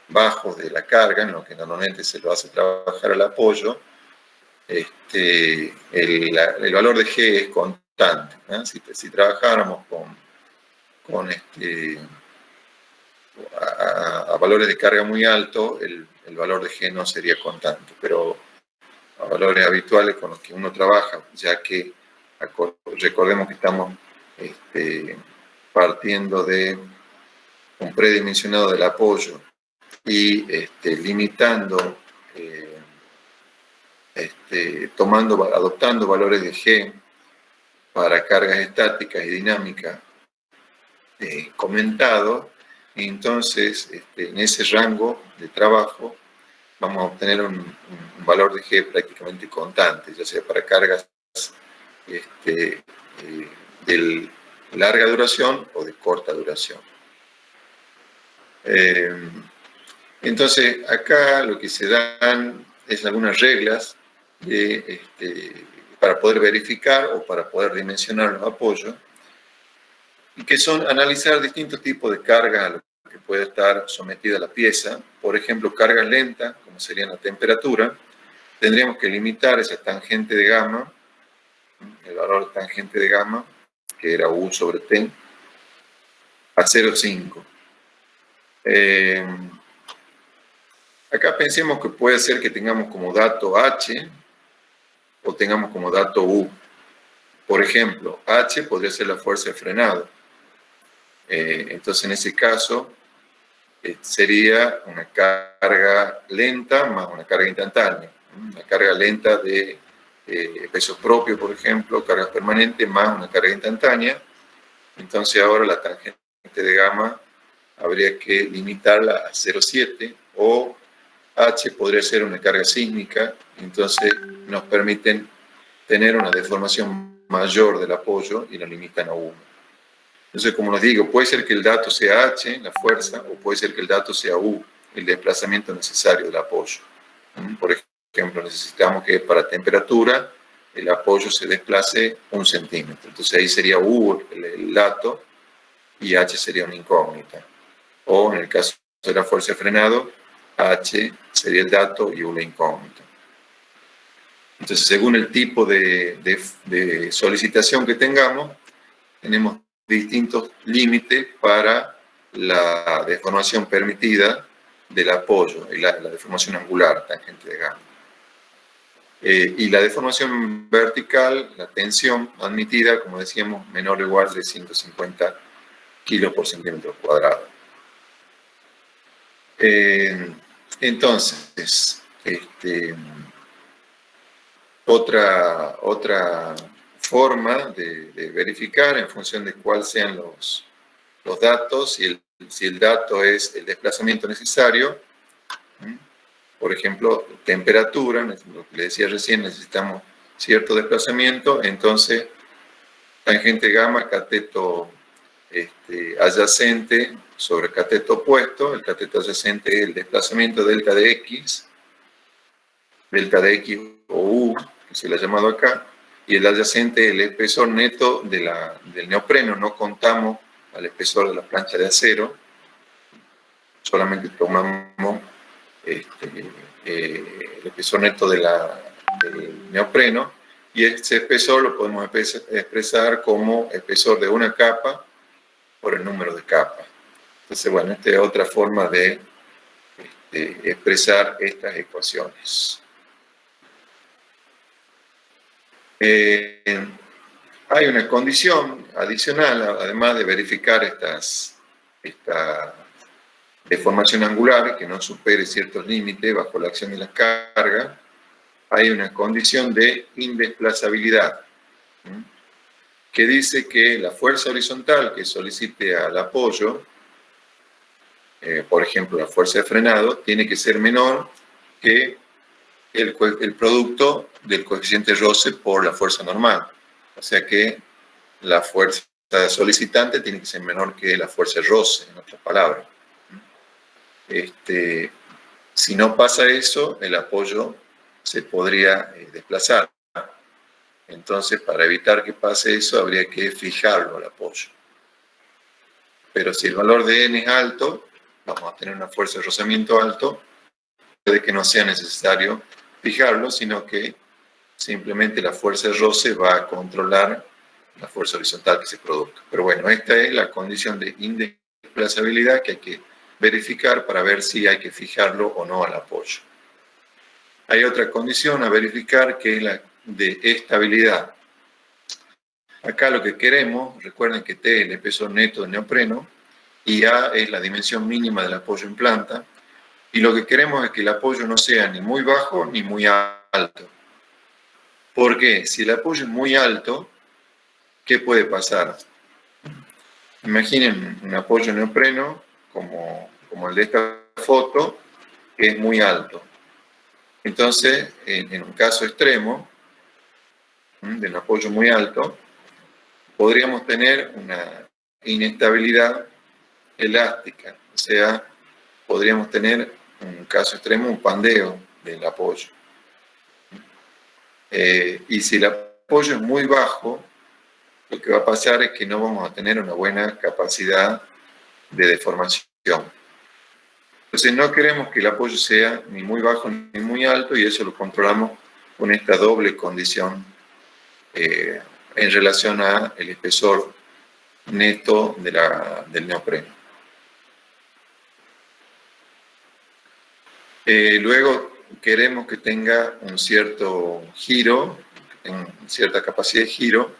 bajos de la carga, en lo que normalmente se lo hace trabajar al apoyo, el valor de G es constante. Si trabajáramos a valores de carga muy altos, el valor de G no sería constante, pero a valores habituales con los que uno trabaja, ya que recordemos que estamos partiendo de un predimensionado del apoyo y limitando, adoptando valores de G para cargas estáticas y dinámicas comentados. Entonces, en ese rango de trabajo vamos a obtener un valor de G prácticamente constante, ya sea para cargas de larga duración o de corta duración. Entonces, acá lo que se dan es algunas reglas para poder verificar o para poder dimensionar los apoyos, y que son analizar distintos tipos de cargas a lo que puede estar sometida la pieza. Por ejemplo, cargas lentas, como sería la temperatura, tendríamos que limitar esa tangente de gamma, el valor de tangente de gamma, que era U sobre T, a 0,5. Acá pensemos que puede ser que tengamos como dato H o tengamos como dato U. Por ejemplo, H podría ser la fuerza de frenado. Entonces, en ese caso, sería una carga lenta más una carga instantánea. Una carga lenta de peso propio, por ejemplo, cargas permanentes más una carga instantánea. Entonces, ahora la tangente de gamma habría que limitarla a 0,7, o H podría ser una carga sísmica, entonces nos permiten tener una deformación mayor del apoyo y la limitan a 1. Entonces, como les digo, puede ser que el dato sea H, la fuerza, o puede ser que el dato sea U, el desplazamiento necesario del apoyo. Por ejemplo, necesitamos que para temperatura el apoyo se desplace 1 centímetro. Entonces ahí sería U el dato y H sería una incógnita. O en el caso de la fuerza de frenado, H sería el dato y U la incógnita. Entonces, según el tipo de solicitación que tengamos, tenemos distintos límites para la deformación permitida del apoyo, y la deformación angular, tangente de gamma. Y la deformación vertical, la tensión admitida, como decíamos, menor o igual de 150 kilos por centímetro cuadrado. Entonces, Otra forma de verificar en función de cuáles sean los datos, si el dato es el desplazamiento necesario, por ejemplo, temperatura, lo que le decía recién, necesitamos cierto desplazamiento, entonces tangente gamma, cateto adyacente sobre cateto opuesto, el cateto adyacente es el desplazamiento delta de X o U, que se le ha llamado acá, y el adyacente es el espesor neto del neopreno. No contamos al espesor de la plancha de acero, solamente tomamos el espesor neto del neopreno, y ese espesor lo podemos expresar como espesor de una capa por el número de capas. Entonces, bueno, esta es otra forma de expresar estas ecuaciones. Hay una condición adicional, además de verificar esta deformación angular que no supere ciertos límites bajo la acción de la carga. Hay una condición de indesplazabilidad, que dice que la fuerza horizontal que solicite al apoyo, por ejemplo la fuerza de frenado, tiene que ser menor que el producto del coeficiente roce por la fuerza normal. O sea que la fuerza solicitante tiene que ser menor que la fuerza roce, en otras palabras. Si no pasa eso, el apoyo se podría desplazar. Entonces, para evitar que pase eso, habría que fijarlo al apoyo. Pero si el valor de n es alto, vamos a tener una fuerza de rozamiento alto, puede que no sea necesario fijarlo, sino que simplemente la fuerza de roce va a controlar la fuerza horizontal que se produzca. Pero bueno, esta es la condición de indesplazabilidad que hay que verificar para ver si hay que fijarlo o no al apoyo. Hay otra condición a verificar, que es la de estabilidad. Acá lo que queremos, recuerden que T es el espesor neto del neopreno y A es la dimensión mínima del apoyo en planta, y lo que queremos es que el apoyo no sea ni muy bajo ni muy alto. ¿Por qué? Si el apoyo es muy alto, ¿qué puede pasar? Imaginen un apoyo neopreno como el de esta foto, que es muy alto. Entonces, en un caso extremo, de un apoyo muy alto, podríamos tener una inestabilidad elástica. O sea, podríamos tener, en un caso extremo, un pandeo del apoyo. Y si el apoyo es muy bajo, lo que va a pasar es que no vamos a tener una buena capacidad de deformación. Entonces no queremos que el apoyo sea ni muy bajo ni muy alto, y eso lo controlamos con esta doble condición en relación al espesor neto del neopreno. Luego queremos que tenga un cierto giro, cierta capacidad de giro,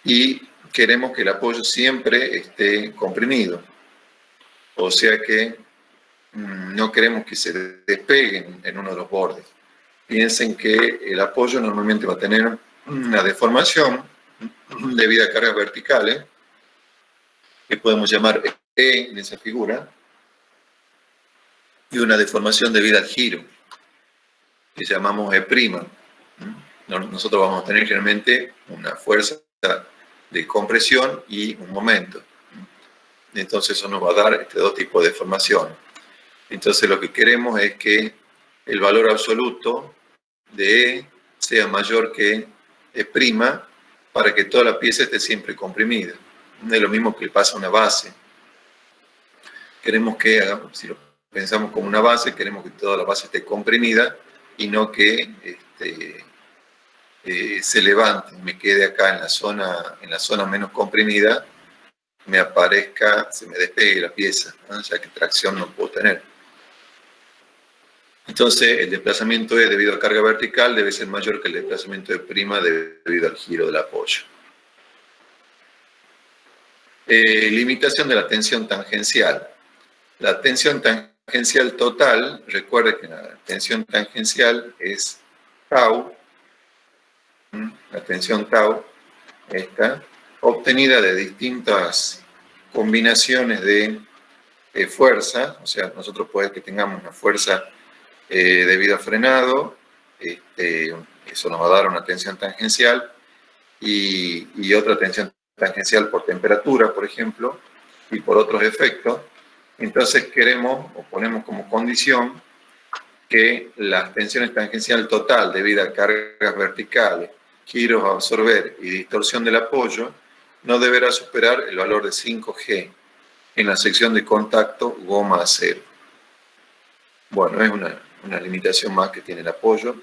y queremos que el apoyo siempre esté comprimido. O sea que no queremos que se despeguen en uno de los bordes. Piensen que el apoyo normalmente va a tener una deformación debido a cargas verticales, que podemos llamar E en esa figura, y una deformación debida al giro, que llamamos E'. Nosotros vamos a tener generalmente una fuerza de compresión y un momento. Entonces eso nos va a dar dos tipos de deformación. Entonces lo que queremos es que el valor absoluto de E sea mayor que E' para que toda la pieza esté siempre comprimida. Es lo mismo que le pasa a una base. Queremos que, si lo pensamos como una base, queremos que toda la base esté comprimida y no que se levante, me quede acá en la zona menos comprimida, me aparezca, se me despegue la pieza, ¿no? Ya que tracción no puedo tener. Entonces el desplazamiento E debido a carga vertical debe ser mayor que el desplazamiento E' debido al giro del apoyo. Limitación de la tensión tangencial. La tensión tangencial total, recuerde que la tensión tangencial es tau, la tensión tau, esta, obtenida de distintas combinaciones de fuerza, o sea, nosotros puede que tengamos una fuerza debido a frenado, eso nos va a dar una tensión tangencial, y otra tensión tangencial por temperatura, por ejemplo, y por otros efectos. Entonces queremos o ponemos como condición que la tensión tangencial total debido a cargas verticales, giros a absorber y distorsión del apoyo no deberá superar el valor de 5G en la sección de contacto goma-acero. Bueno, es una limitación más que tiene el apoyo.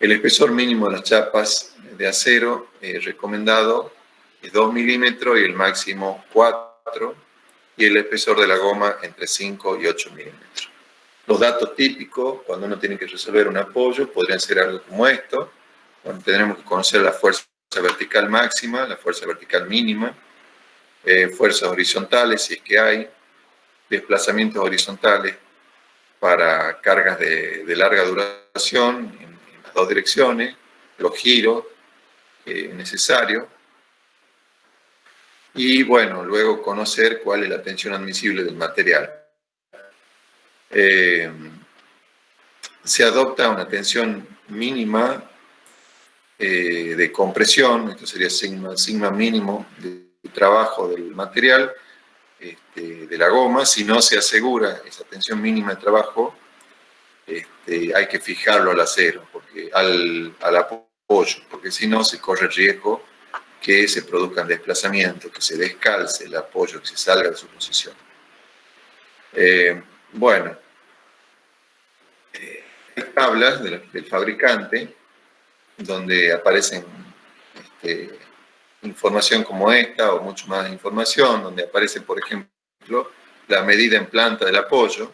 El espesor mínimo de las chapas de acero recomendado es 2 milímetros y el máximo 4, y el espesor de la goma entre 5 y 8 milímetros. Los datos típicos, cuando uno tiene que resolver un apoyo, podrían ser algo como esto. Bueno, tendremos que conocer la fuerza vertical máxima, la fuerza vertical mínima, fuerzas horizontales, si es que hay, desplazamientos horizontales para cargas de larga duración en las dos direcciones, los giros necesarios, y bueno, luego conocer cuál es la tensión admisible del material. Se adopta una tensión mínima de compresión, esto sería sigma mínimo de trabajo del material, de la goma. Si no se asegura esa tensión mínima de trabajo, hay que fijarlo al acero, al apoyo, porque si no se corre el riesgo que se produzcan desplazamientos, que se descalce el apoyo, que se salga de su posición. Bueno, hay tablas del fabricante donde aparecen información como esta o mucho más información, donde aparece, por ejemplo, la medida en planta del apoyo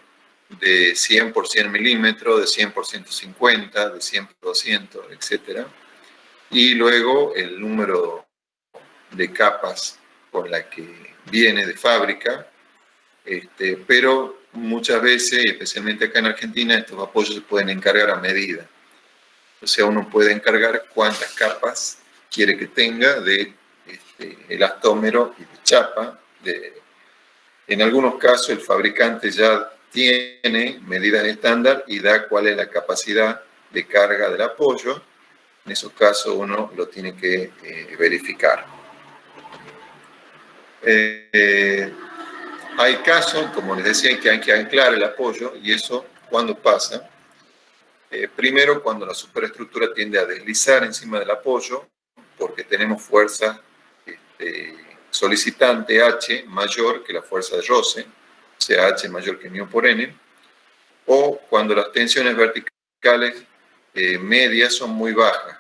de 100 por 100 milímetros, de 100 por 150, de 100 por 200, etc. Y luego el número de capas con la que viene de fábrica, pero muchas veces, especialmente acá en Argentina, estos apoyos se pueden encargar a medida. O sea, uno puede encargar cuántas capas quiere que tenga de elastómero y de chapa. En algunos casos el fabricante ya tiene medidas estándar y da cuál es la capacidad de carga del apoyo. En esos casos uno lo tiene que verificar. Hay casos, como les decía, que hay que anclar el apoyo, y eso, ¿cuándo pasa? Primero, cuando la superestructura tiende a deslizar encima del apoyo, porque tenemos fuerza solicitante H mayor que la fuerza de roce, o sea, H mayor que μ por N, o cuando las tensiones verticales medias son muy bajas.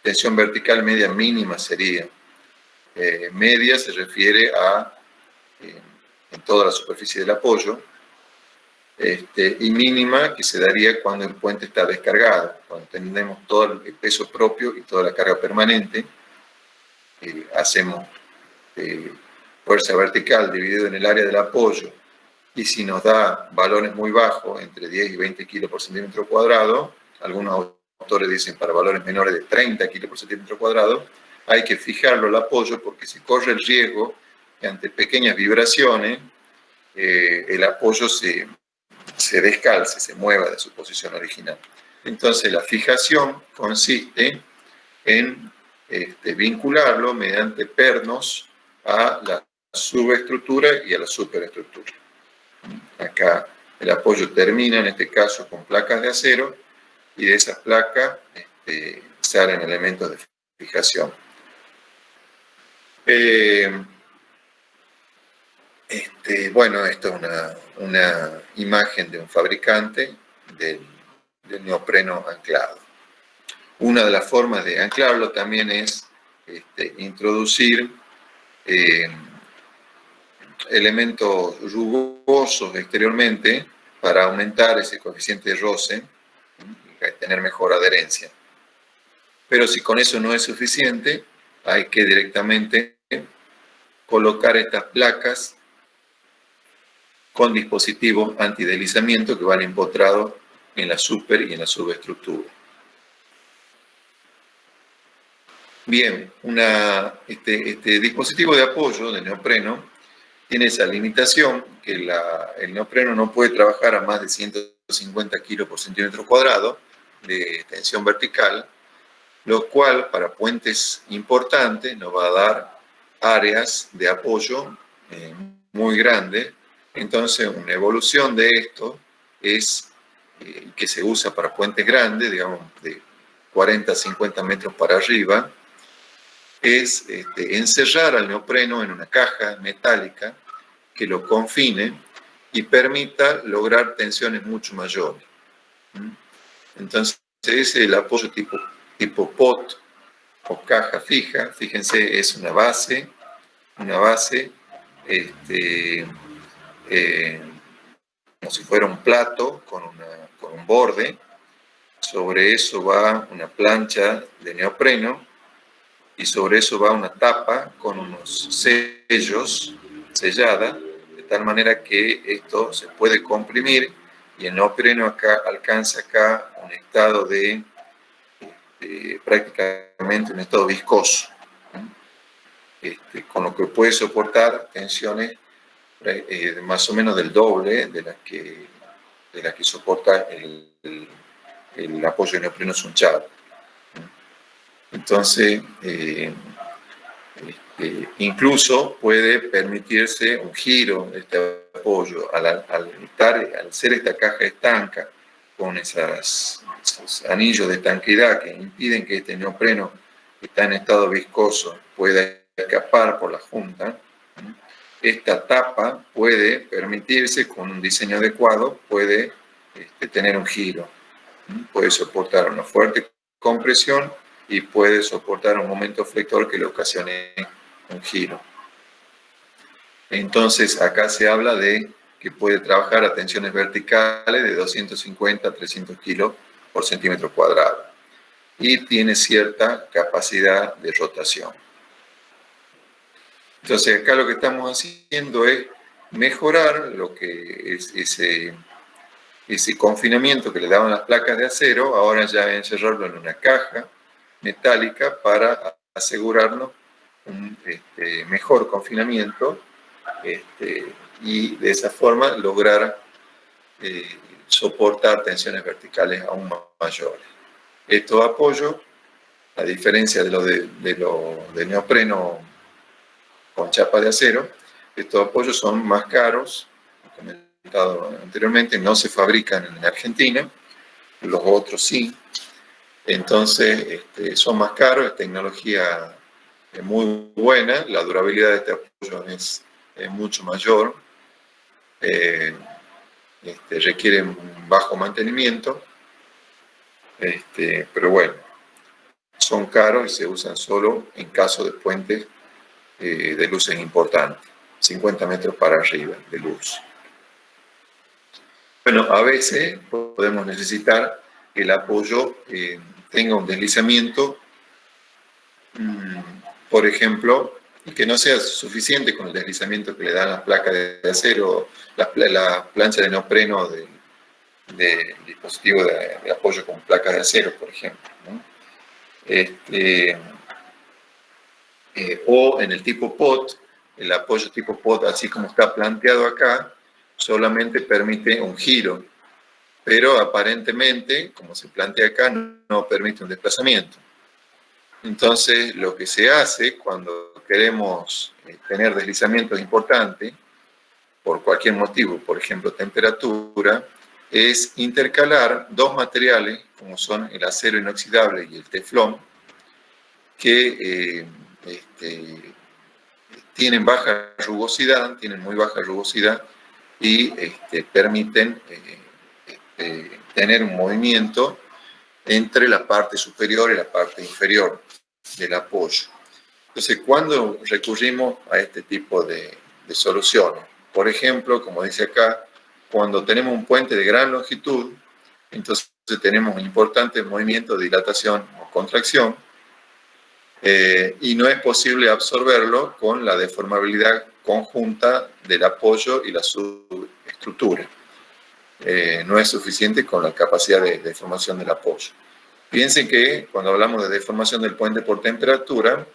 Tensión vertical media mínima sería. Media se refiere a en toda la superficie del apoyo, y mínima que se daría cuando el puente está descargado, cuando tenemos todo el peso propio y toda la carga permanente. Hacemos fuerza vertical dividido en el área del apoyo, y si nos da valores muy bajos, entre 10 y 20 kilos por centímetro cuadrado, algunos autores dicen para valores menores de 30 kilos por centímetro cuadrado, hay que fijarlo el apoyo, porque se corre el riesgo que ante pequeñas vibraciones el apoyo se descalce, se mueva de su posición original. Entonces la fijación consiste en vincularlo mediante pernos a la subestructura y a la superestructura. Acá el apoyo termina, en este caso, con placas de acero, y de esas placas salen elementos de fijación. Bueno, esto es una imagen de un fabricante del neopreno anclado. Una de las formas de anclarlo también es introducir elementos rugosos exteriormente para aumentar ese coeficiente de roce y tener mejor adherencia. Pero si con eso no es suficiente, hay que directamente colocar estas placas con dispositivos antideslizamiento que van empotrados en la super y en la subestructura. Bien, este dispositivo de apoyo de neopreno tiene esa limitación que el neopreno no puede trabajar a más de 150 kilos por centímetro cuadrado de tensión vertical, lo cual para puentes importantes nos va a dar áreas de apoyo muy grandes. Entonces, una evolución de esto es que se usa para puentes grandes, digamos, de 40 a 50 metros para arriba, es encerrar al neopreno en una caja metálica que lo confine y permita lograr tensiones mucho mayores. Entonces, ese es el apoyo tipo pot o caja fija. Fíjense, es una base como si fuera un plato con un borde. Sobre eso va una plancha de neopreno y sobre eso va una tapa con unos sellos sellada, de tal manera que esto se puede comprimir y el neopreno alcanza acá un estado de prácticamente un estado viscoso, con lo que puede soportar tensiones más o menos del doble de las que soporta el apoyo de neopreno sunchado. Entonces, incluso puede permitirse un giro de este apoyo al ser esta caja estanca con esos anillos de estanqueidad que impiden que este neopreno que está en estado viscoso pueda escapar por la junta. Esta tapa puede permitirse, con un diseño adecuado, puede tener un giro, puede soportar una fuerte compresión y puede soportar un momento flector que le ocasione un giro. Entonces, acá se habla de que puede trabajar a tensiones verticales de 250 a 300 kilos por centímetro cuadrado y tiene cierta capacidad de rotación. Entonces, acá lo que estamos haciendo es mejorar lo que es ese confinamiento que le daban las placas de acero, ahora ya encerrarlo en una caja metálica para asegurarnos un mejor confinamiento y de esa forma lograr soportar tensiones verticales aún mayores. Estos apoyos, a diferencia de lo de neopreno con chapa de acero, estos apoyos son más caros, como he comentado anteriormente, no se fabrican en Argentina, los otros sí. Entonces, son más caros, es tecnología muy buena, la durabilidad de este apoyo es mucho mayor, requiere un bajo mantenimiento, pero bueno, son caros y se usan solo en caso de puentes de luces importantes, 50 metros para arriba de luz. Bueno, a veces podemos necesitar que el apoyo tenga un deslizamiento, por ejemplo, y que no sea suficiente con el deslizamiento que le dan las placas de acero, la plancha de neopreno del dispositivo de apoyo con placas de acero, por ejemplo, ¿no? O en el tipo pot, el apoyo tipo pot, así como está planteado acá, solamente permite un giro, pero aparentemente, como se plantea acá, no permite un desplazamiento. Entonces, lo que se hace cuando queremos tener deslizamientos importantes, por cualquier motivo, por ejemplo, temperatura, es intercalar dos materiales, como son el acero inoxidable y el teflón, que tienen baja rugosidad, tienen muy baja rugosidad y permiten tener un movimiento entre la parte superior y la parte inferior del apoyo. Entonces, ¿cuándo recurrimos a este tipo de soluciones? Por ejemplo, como dice acá, cuando tenemos un puente de gran longitud, entonces tenemos un importante movimiento de dilatación o contracción, y no es posible absorberlo con la deformabilidad conjunta del apoyo y la subestructura. superestructura. No es suficiente con la capacidad de deformación del apoyo. Piensen que cuando hablamos de deformación del puente por temperatura,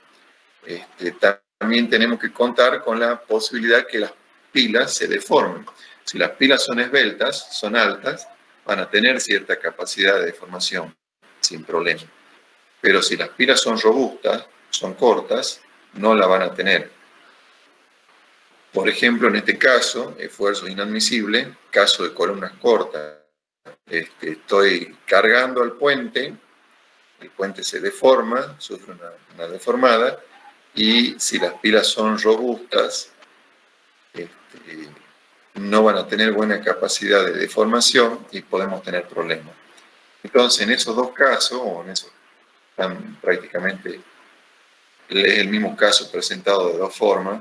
también tenemos que contar con la posibilidad que las pilas se deformen. Si las pilas son esbeltas, son altas, van a tener cierta capacidad de deformación sin problema. Pero si las pilas son robustas, son cortas, no la van a tener. Por ejemplo, en este caso, esfuerzo inadmisible, caso de columnas cortas. Estoy cargando al puente, el puente se deforma, sufre una deformada, y si las pilas son robustas, no van a tener buena capacidad de deformación y podemos tener problemas. Entonces, en esos dos casos, o en esos, prácticamente es el mismo caso presentado de dos formas,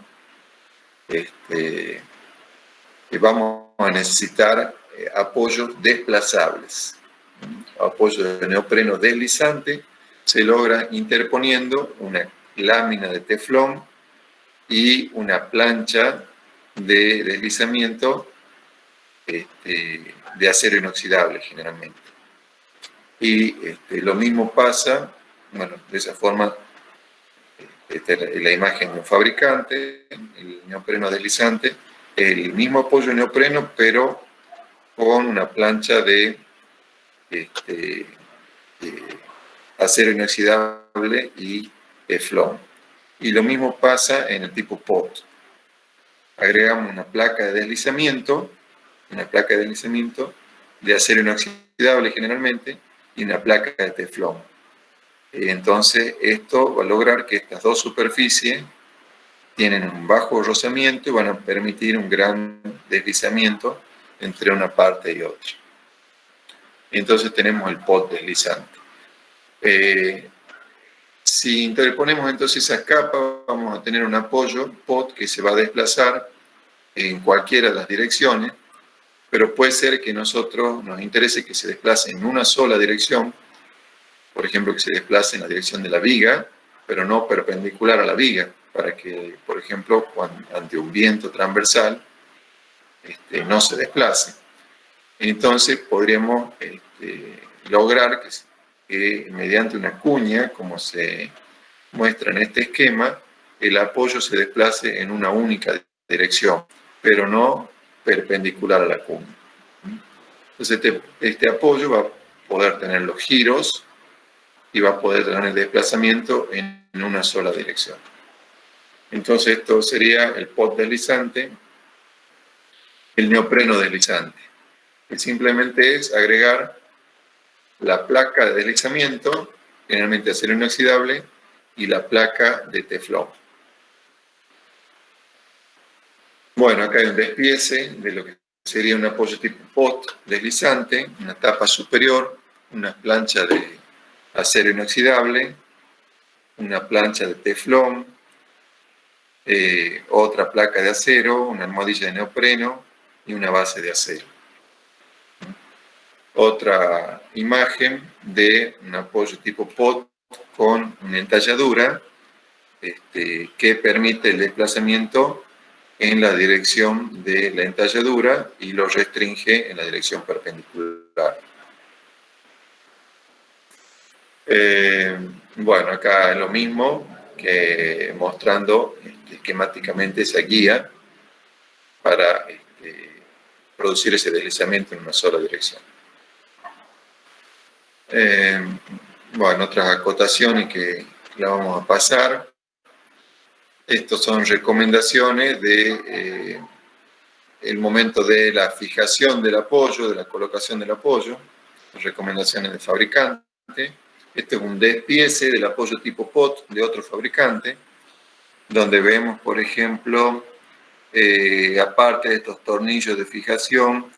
vamos a necesitar apoyos desplazables. Apoyo de neopreno deslizante se logra interponiendo una lámina de teflón y una plancha de deslizamiento de acero inoxidable generalmente. Y lo mismo pasa, bueno, de esa forma, la imagen de un fabricante, el neopreno deslizante, el mismo apoyo de neopreno, pero con una plancha de acero inoxidable y teflón. Y lo mismo pasa en el tipo POT. Agregamos una placa de deslizamiento de acero inoxidable generalmente, y una placa de teflón. Entonces, esto va a lograr que estas dos superficies tienen un bajo rozamiento y van a permitir un gran deslizamiento entre una parte y otra. Entonces tenemos el POT deslizante. Si interponemos entonces esas capas, vamos a tener un apoyo POT que se va a desplazar en cualquiera de las direcciones, pero puede ser que nosotros nos interese que se desplace en una sola dirección, por ejemplo, que se desplace en la dirección de la viga, pero no perpendicular a la viga, para que, por ejemplo, ante un viento transversal, no se desplace. Entonces podríamos lograr que mediante una cuña, como se muestra en este esquema, el apoyo se desplace en una única dirección, pero no perpendicular a la cuña. Entonces este apoyo va a poder tener los giros y va a poder tener el desplazamiento en una sola dirección. Entonces esto sería el POT deslizante, el neopreno deslizante, que simplemente es agregar la placa de deslizamiento, generalmente acero inoxidable, y la placa de teflón. Bueno, acá hay un despiece de lo que sería un apoyo tipo POT deslizante, una tapa superior, una plancha de acero inoxidable, una plancha de teflón, otra placa de acero, una almohadilla de neopreno y una base de acero. Otra imagen de un apoyo tipo POT con una entalladura que permite el desplazamiento en la dirección de la entalladura y lo restringe en la dirección perpendicular. Bueno, acá es lo mismo que mostrando esquemáticamente esa guía para producir ese deslizamiento en una sola dirección. Bueno, otras acotaciones que la vamos a pasar. Estos son recomendaciones de el momento de la fijación del apoyo, de la colocación del apoyo, recomendaciones del fabricante. Este es un despiece del apoyo tipo POT de otro fabricante, donde vemos, por ejemplo, aparte de estos tornillos de fijación,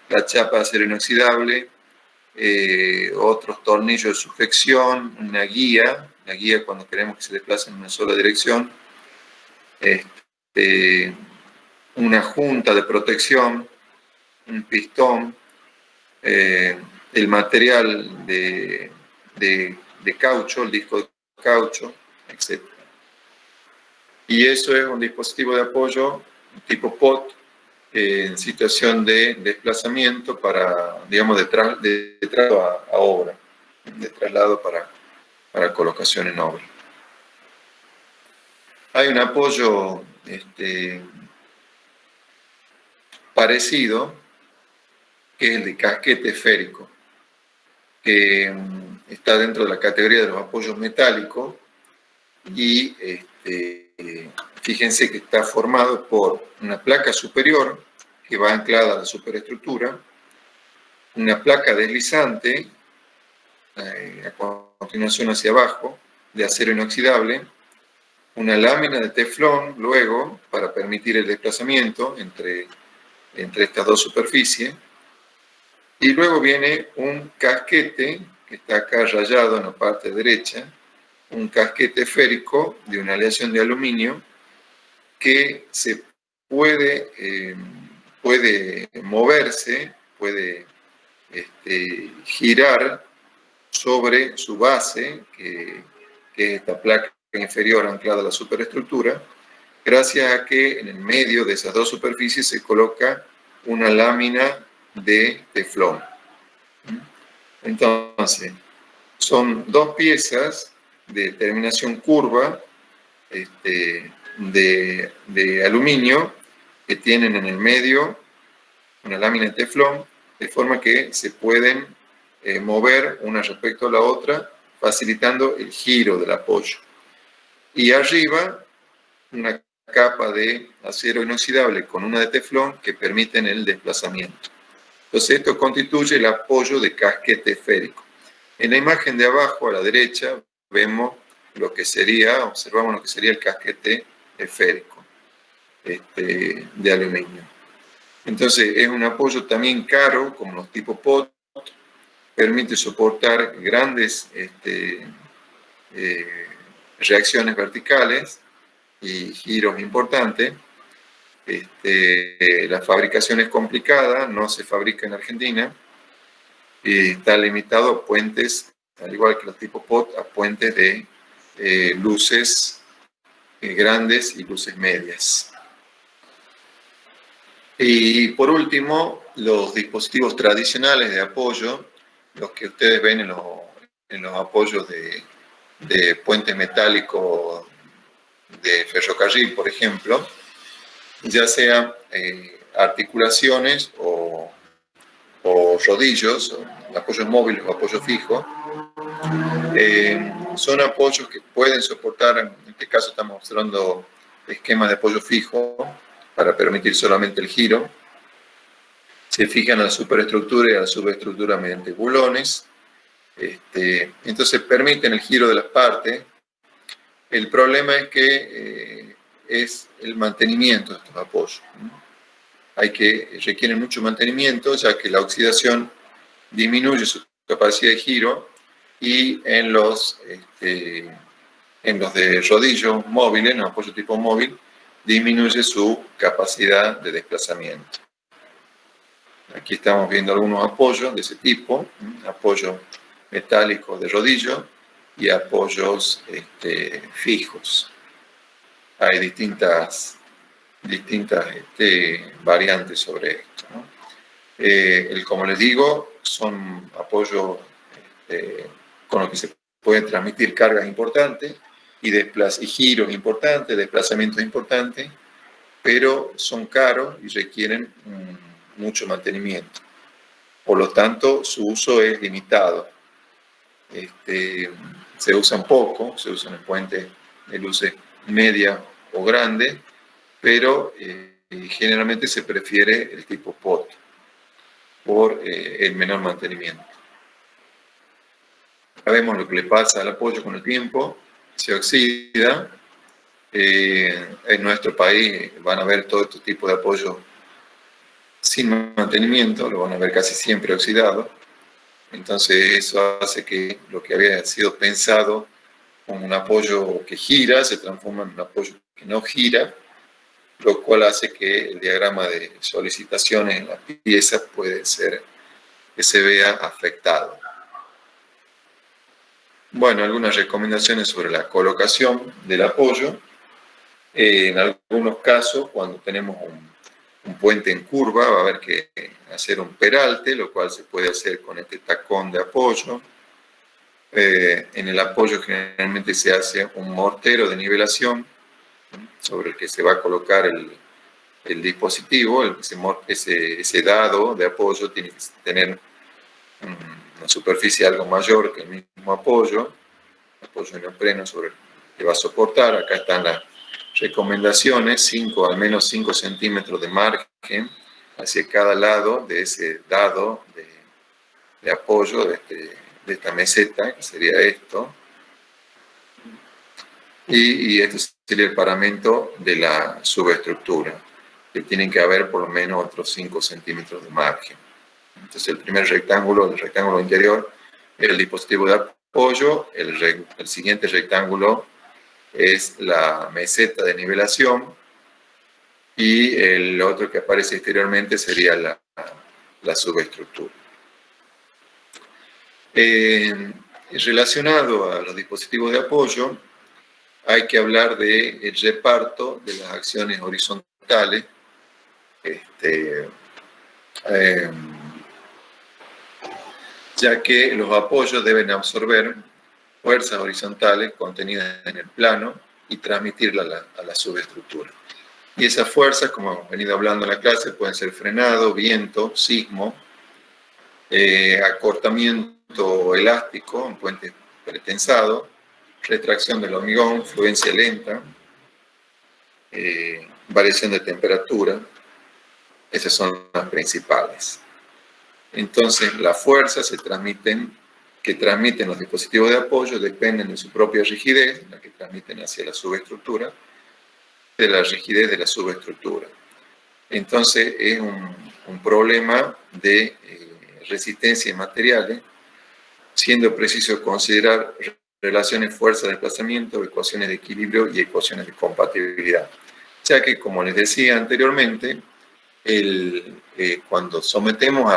la chapa de acero inoxidable, otros tornillos de sujeción, una guía cuando queremos que se desplace en una sola dirección, una junta de protección, un pistón, el material de caucho, el disco de caucho, etc. Y eso es un dispositivo de apoyo tipo POT en situación de desplazamiento para, digamos, de traslado a obra, de traslado para colocación en obra. Hay un apoyo parecido, que es el de casquete esférico, que está dentro de la categoría de los apoyos metálicos y fíjense que está formado por una placa superior que va anclada a la superestructura, una placa deslizante a continuación hacia abajo de acero inoxidable, una lámina de teflón luego para permitir el desplazamiento entre estas dos superficies, y luego viene un casquete que está acá rayado en la parte derecha, un casquete esférico de una aleación de aluminio que se puede moverse, puede girar sobre su base, que es esta placa inferior anclada a la superestructura, gracias a que en el medio de esas dos superficies se coloca una lámina de teflón. Entonces, son dos piezas de terminación curva de aluminio que tienen en el medio una lámina de teflón, de forma que se pueden mover una respecto a la otra, facilitando el giro del apoyo. Y arriba, una capa de acero inoxidable con una de teflón que permiten el desplazamiento. Entonces, esto constituye el apoyo de casquete esférico. En la imagen de abajo, a la derecha, vemos observamos lo que sería el casquete esférico de aluminio. Entonces, es un apoyo también caro, como los tipo pot, permite soportar grandes reacciones verticales y giros importantes. La fabricación es complicada, no se fabrica en Argentina y está limitado a puentes, al igual que los tipo pot, a puentes de luces grandes y luces medias. Y por último, los dispositivos tradicionales de apoyo, los que ustedes ven en los apoyos de puentes metálicos de ferrocarril, por ejemplo, ya sea articulaciones o rodillos, o apoyos móviles o apoyos fijos, son apoyos que pueden soportar, en este caso estamos observando esquemas de apoyo fijo para permitir solamente el giro. Se fijan a la superestructura y a la subestructura mediante bulones. Entonces permiten el giro de las partes. El problema es que es el mantenimiento de estos apoyos. Requieren mucho mantenimiento, ya que la oxidación disminuye su capacidad de giro, y en los de rodillos móviles, en los apoyos tipo móvil, disminuye su capacidad de desplazamiento. Aquí estamos viendo algunos apoyos de ese tipo, apoyo metálico de rodillo y apoyos fijos. Hay distintas variantes sobre esto, ¿no? Como les digo, son apoyos con los que se pueden transmitir cargas importantes y giros importantes, desplazamientos importantes, pero son caros y requieren mucho mantenimiento. Por lo tanto, su uso es limitado. Se usan poco, se usan en puentes de luces media o grande, pero generalmente se prefiere el tipo pot por el menor mantenimiento. Sabemos lo que le pasa al apoyo con el tiempo, se oxida. En nuestro país van a ver todo este tipo de apoyo sin mantenimiento, lo van a ver casi siempre oxidado. Entonces eso hace que lo que había sido pensado como un apoyo que gira se transforma en un apoyo que no gira, lo cual hace que el diagrama de solicitaciones en las piezas puede ser que se vea afectado. Bueno, algunas recomendaciones sobre la colocación del apoyo. En algunos casos, cuando tenemos un puente en curva, va a haber que hacer un peralte, lo cual se puede hacer con este tacón de apoyo. En el apoyo generalmente se hace un mortero de nivelación sobre el que se va a colocar el dispositivo. Ese dado de apoyo tiene que tener una superficie algo mayor que el mismo apoyo de neopreno sobre el que va a soportar. Acá están las recomendaciones: al menos 5 centímetros de margen hacia cada lado de ese dado de apoyo de esta meseta, que sería esto. Y este sería el paramento de la subestructura, que tienen que haber por lo menos otros 5 centímetros de margen. Entonces el primer rectángulo, el rectángulo interior, es el dispositivo de apoyo. El siguiente rectángulo es la meseta de nivelación, y el otro que aparece exteriormente sería la subestructura. Relacionado a los dispositivos de apoyo, hay que hablar del reparto de las acciones horizontales. Ya que los apoyos deben absorber fuerzas horizontales contenidas en el plano y transmitirlas a la subestructura. Y esas fuerzas, como hemos venido hablando en la clase, pueden ser frenado, viento, sismo, acortamiento elástico en puentes pretensados, retracción del hormigón, fluencia lenta, variación de temperatura. Esas son las principales. Entonces, las fuerzas que transmiten los dispositivos de apoyo dependen de su propia rigidez, la que transmiten hacia la subestructura, de la rigidez de la subestructura. Entonces, es un problema de resistencia en materiales, siendo preciso considerar relaciones fuerza-desplazamiento, ecuaciones de equilibrio y ecuaciones de compatibilidad. Ya que, como les decía anteriormente, cuando sometemos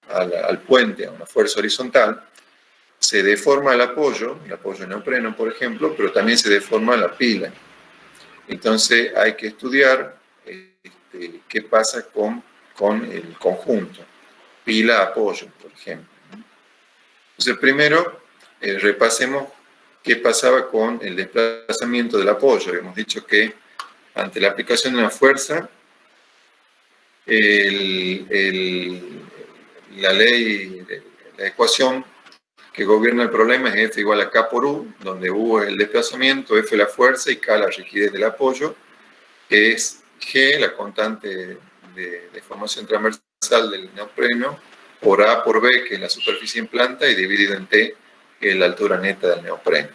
al puente a una fuerza horizontal, se deforma el apoyo neopreno, por ejemplo, pero también se deforma la pila. Entonces hay que estudiar qué pasa con el conjunto, pila-apoyo, por ejemplo. Entonces primero repasemos qué pasaba con el desplazamiento del apoyo. Hemos dicho que ante la aplicación de una fuerza, la ecuación que gobierna el problema es F igual a K por U, donde U es el desplazamiento, F la fuerza y K la rigidez del apoyo, que es G, la constante de deformación transversal del neopreno, por A por B, que es la superficie en planta, y dividido en T, que es la altura neta del neopreno.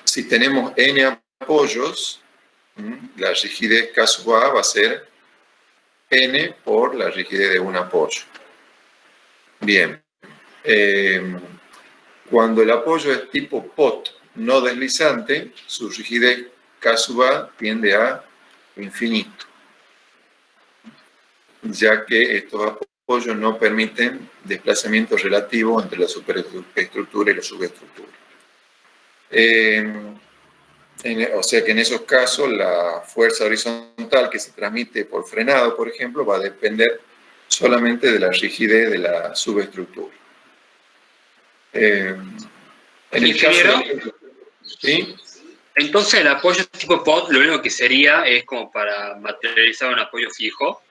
Si tenemos N apoyos, la rigidez K sub A va a ser N por la rigidez de un apoyo. Bien. Cuando el apoyo es tipo POT no deslizante, su rigidez K sub A tiende a infinito, ya que estos apoyos no permiten desplazamientos relativos entre la superestructura y la subestructura. O sea que en esos casos la fuerza horizontal que se transmite por frenado, por ejemplo, va a depender solamente de la rigidez de la subestructura. En el caso ¿sí? Entonces el apoyo tipo POT lo único que sería es como para materializar un apoyo fijo.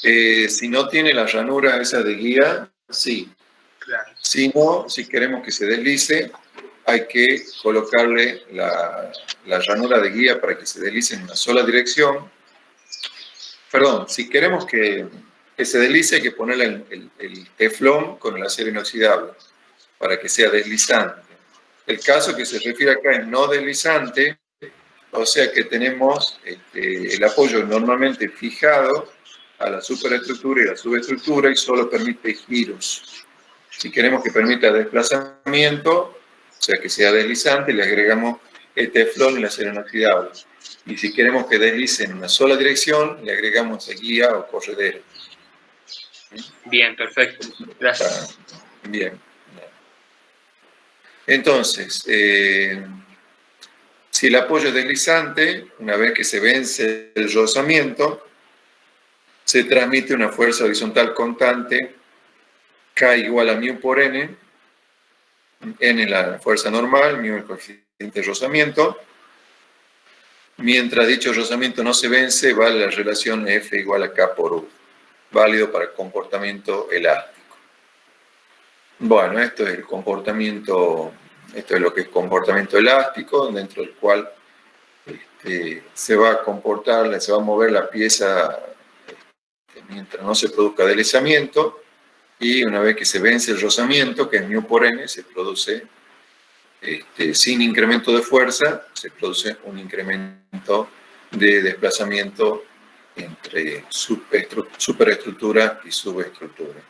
Si no tiene la ranura esa de guía, sí. Claro. Si no, si queremos que se deslice, hay que colocarle la ranura de guía para que se deslice en una sola dirección. Perdón, si queremos que se deslice, hay que ponerle el teflón con el acero inoxidable para que sea deslizante. El caso que se refiere acá es no deslizante, o sea que tenemos el apoyo normalmente fijado a la superestructura y la subestructura y solo permite giros. Si queremos que permita desplazamiento, o sea que sea deslizante, le agregamos el teflón y el acero inoxidable. Y si queremos que deslice en una sola dirección, le agregamos el guía o corredera. Bien, perfecto. Gracias. Bien. Entonces, si Si el apoyo es deslizante, una vez que se vence el rozamiento, se transmite una fuerza horizontal constante, K igual a μ por N, N es la fuerza normal, μ el coeficiente de rozamiento. Mientras dicho rozamiento no se vence, vale la relación F igual a K por U, válido para el comportamiento elástico. Bueno, esto es el comportamiento, esto es lo que es comportamiento elástico, dentro del cual se va a comportar, se va a mover la pieza mientras no se produzca deslizamiento, y una vez que se vence el rozamiento, que es μ por N, se produce, sin incremento de fuerza, se produce un incremento de desplazamiento entre superestructura y subestructura.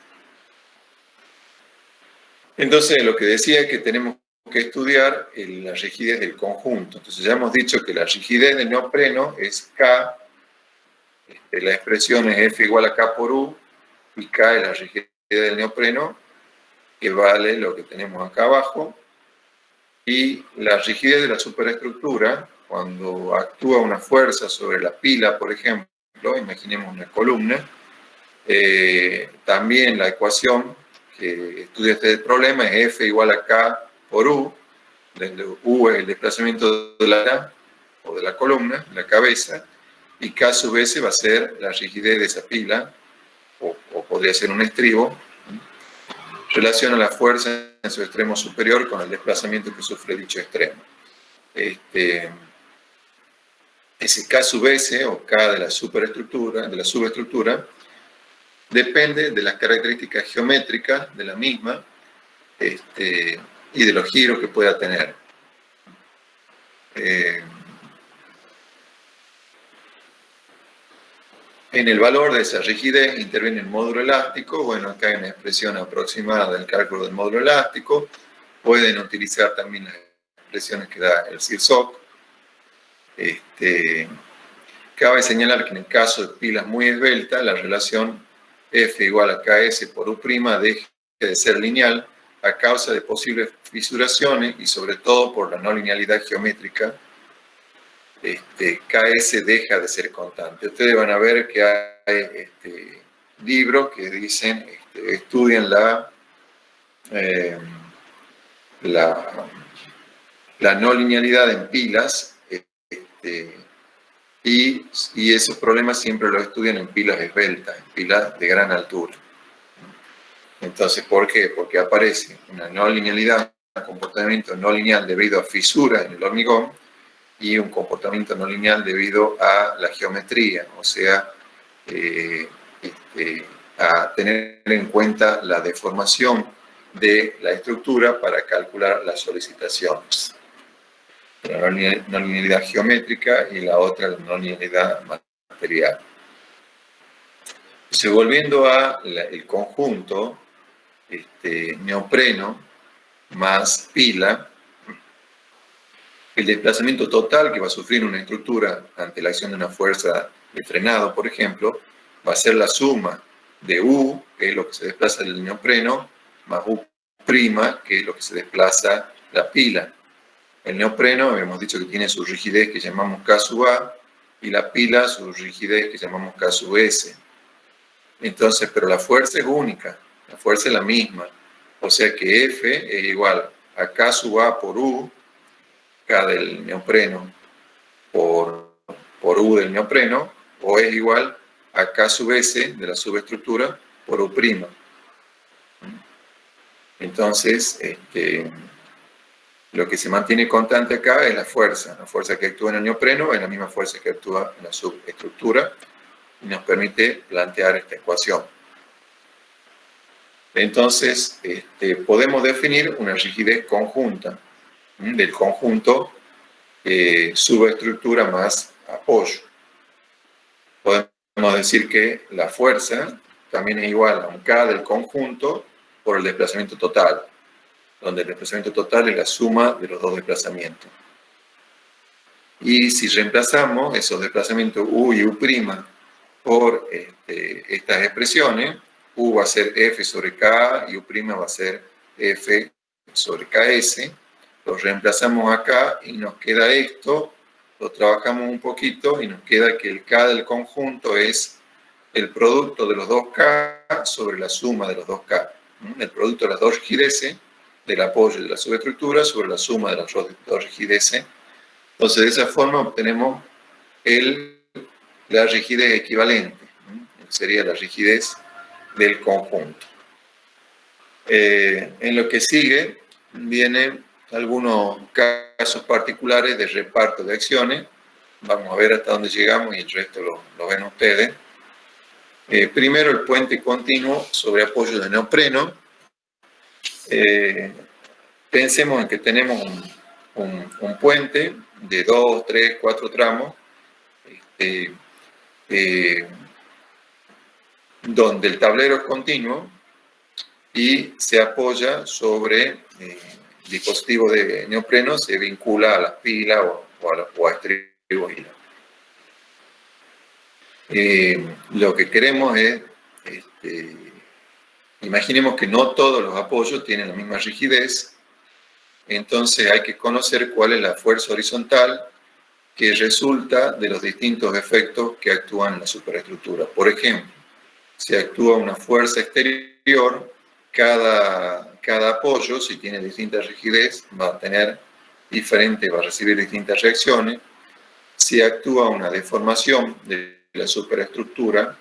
Entonces, lo que decía es que tenemos que estudiar la rigidez del conjunto. Entonces, ya hemos dicho que la rigidez del neopreno es K, la expresión es F igual a K por U, y K es la rigidez del neopreno, que vale lo que tenemos acá abajo, y la rigidez de la superestructura, cuando actúa una fuerza sobre la pila, por ejemplo, imaginemos una columna, también la ecuación que estudia este problema es F igual a K por U, donde U es el desplazamiento de la columna, la cabeza, y K a su vez va a ser la rigidez de esa pila, o podría ser un estribo, relaciona la fuerza en su extremo superior con el desplazamiento que sufre dicho extremo. Ese K sub S, o K de la subestructura, depende de las características geométricas de la misma y de los giros que pueda tener. En el valor de esa rigidez interviene el módulo elástico. Bueno, acá hay una expresión aproximada del cálculo del módulo elástico. Pueden utilizar también las expresiones que da el CIRSOC. Cabe señalar que en el caso de pilas muy esbeltas, la relación F igual a KS por U' deja de ser lineal a causa de posibles fisuraciones y sobre todo por la no linealidad geométrica. KS deja de ser constante. Ustedes van a ver que hay libros que dicen, estudian la no linealidad en pilas, y esos problemas siempre los estudian en pilas esbeltas, en pilas de gran altura. Entonces, ¿por qué? Porque aparece una no linealidad, un comportamiento no lineal debido a fisuras en el hormigón, y un comportamiento no lineal debido a la geometría, o sea, a tener en cuenta la deformación de la estructura para calcular las solicitaciones. La no linealidad geométrica y la otra la no linealidad material. Entonces, volviendo al conjunto, neopreno más pila, el desplazamiento total que va a sufrir una estructura ante la acción de una fuerza de frenado, por ejemplo, va a ser la suma de U, que es lo que se desplaza del neopreno, más U', que es lo que se desplaza la pila. El neopreno, habíamos dicho que tiene su rigidez que llamamos K sub A, y la pila su rigidez que llamamos K sub S. Entonces, pero la fuerza es única, la fuerza es la misma. O sea que F es igual a K sub A por U, K del neopreno por U del neopreno, o es igual a K sub S de la subestructura por U'. Entonces, lo que se mantiene constante acá es la fuerza que actúa en el neopreno es la misma fuerza que actúa en la subestructura, y nos permite plantear esta ecuación. Entonces, podemos definir una rigidez conjunta del conjunto subestructura más apoyo. Podemos decir que la fuerza también es igual a un K del conjunto por el desplazamiento total, donde el desplazamiento total es la suma de los dos desplazamientos. Y si reemplazamos esos desplazamientos U y U' por estas expresiones, U va a ser F sobre K y U' va a ser F sobre KS. lo reemplazamos acá y nos queda esto, lo trabajamos un poquito y nos queda que el K del conjunto es el producto de los dos K sobre la suma de los dos K. El producto de las dos rigideces, del apoyo y de la subestructura, sobre la suma de las dos rigideces. Entonces, de esa forma obtenemos la rigidez equivalente. Sería la rigidez del conjunto. En lo que sigue, vienen algunos casos particulares de reparto de acciones. Vamos a ver hasta dónde llegamos y el resto lo ven ustedes. Primero, el puente continuo sobre apoyo de neopreno. Pensemos en que tenemos un puente de 2, 3, 4 tramos, donde el tablero es continuo y se apoya sobre dispositivo de neopreno, se vincula a las pilas o a estribos y lo que queremos es, imaginemos que no todos los apoyos tienen la misma rigidez, entonces hay que conocer cuál es la fuerza horizontal que resulta de los distintos efectos que actúan en la superestructura. Por ejemplo, si actúa una fuerza exterior, cada apoyo, si tiene distinta rigidez, va a recibir distintas reacciones. Si actúa una deformación de la superestructura,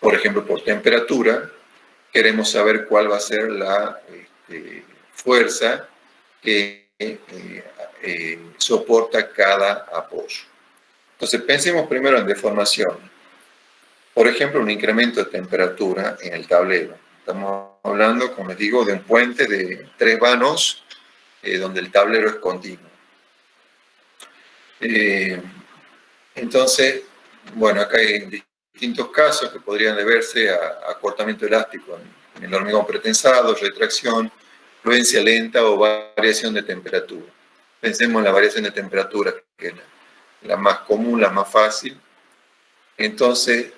por ejemplo, por temperatura, queremos saber cuál va a ser la fuerza que soporta cada apoyo. Entonces, pensemos primero en deformación. Por ejemplo, un incremento de temperatura en el tablero. Estamos hablando, como les digo, de un puente de 3 vanos donde el tablero es continuo. Entonces, bueno, acá hay distintos casos que podrían deberse a acortamiento elástico en el hormigón pretensado, retracción, fluencia lenta o variación de temperatura. Pensemos en la variación de temperatura, que es la más común, la más fácil. Entonces,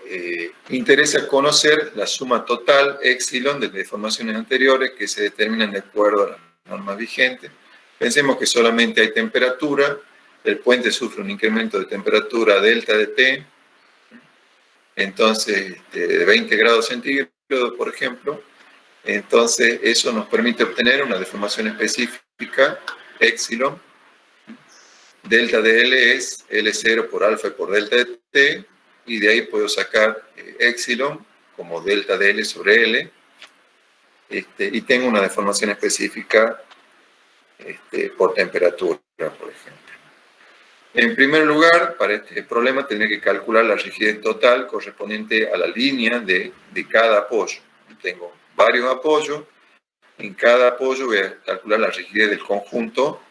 interesa conocer la suma total épsilon de deformaciones anteriores que se determinan de acuerdo a las normas vigentes. Pensemos que solamente hay temperatura, el puente sufre un incremento de temperatura delta de T, entonces de 20 grados centígrados, por ejemplo. Entonces, eso nos permite obtener una deformación específica, épsilon. Delta de L es L0 por alfa y por delta de T, y de ahí puedo sacar épsilon como delta de L sobre L, y tengo una deformación específica por temperatura, por ejemplo. En primer lugar, para este problema tendré que calcular la rigidez total correspondiente a la línea de cada apoyo. Tengo varios apoyos, en cada apoyo voy a calcular la rigidez del conjunto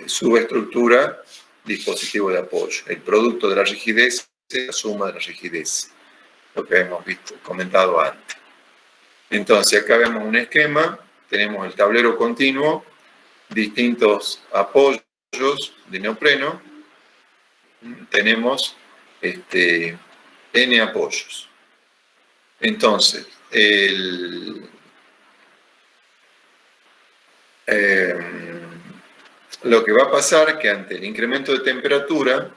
subestructura dispositivo de apoyo. El producto de la rigidez es la suma de la rigidez, lo que hemos comentado antes. Entonces, acá vemos un esquema, tenemos el tablero continuo, distintos apoyos de neopreno, tenemos N apoyos. Entonces, lo que va a pasar es que ante el incremento de temperatura,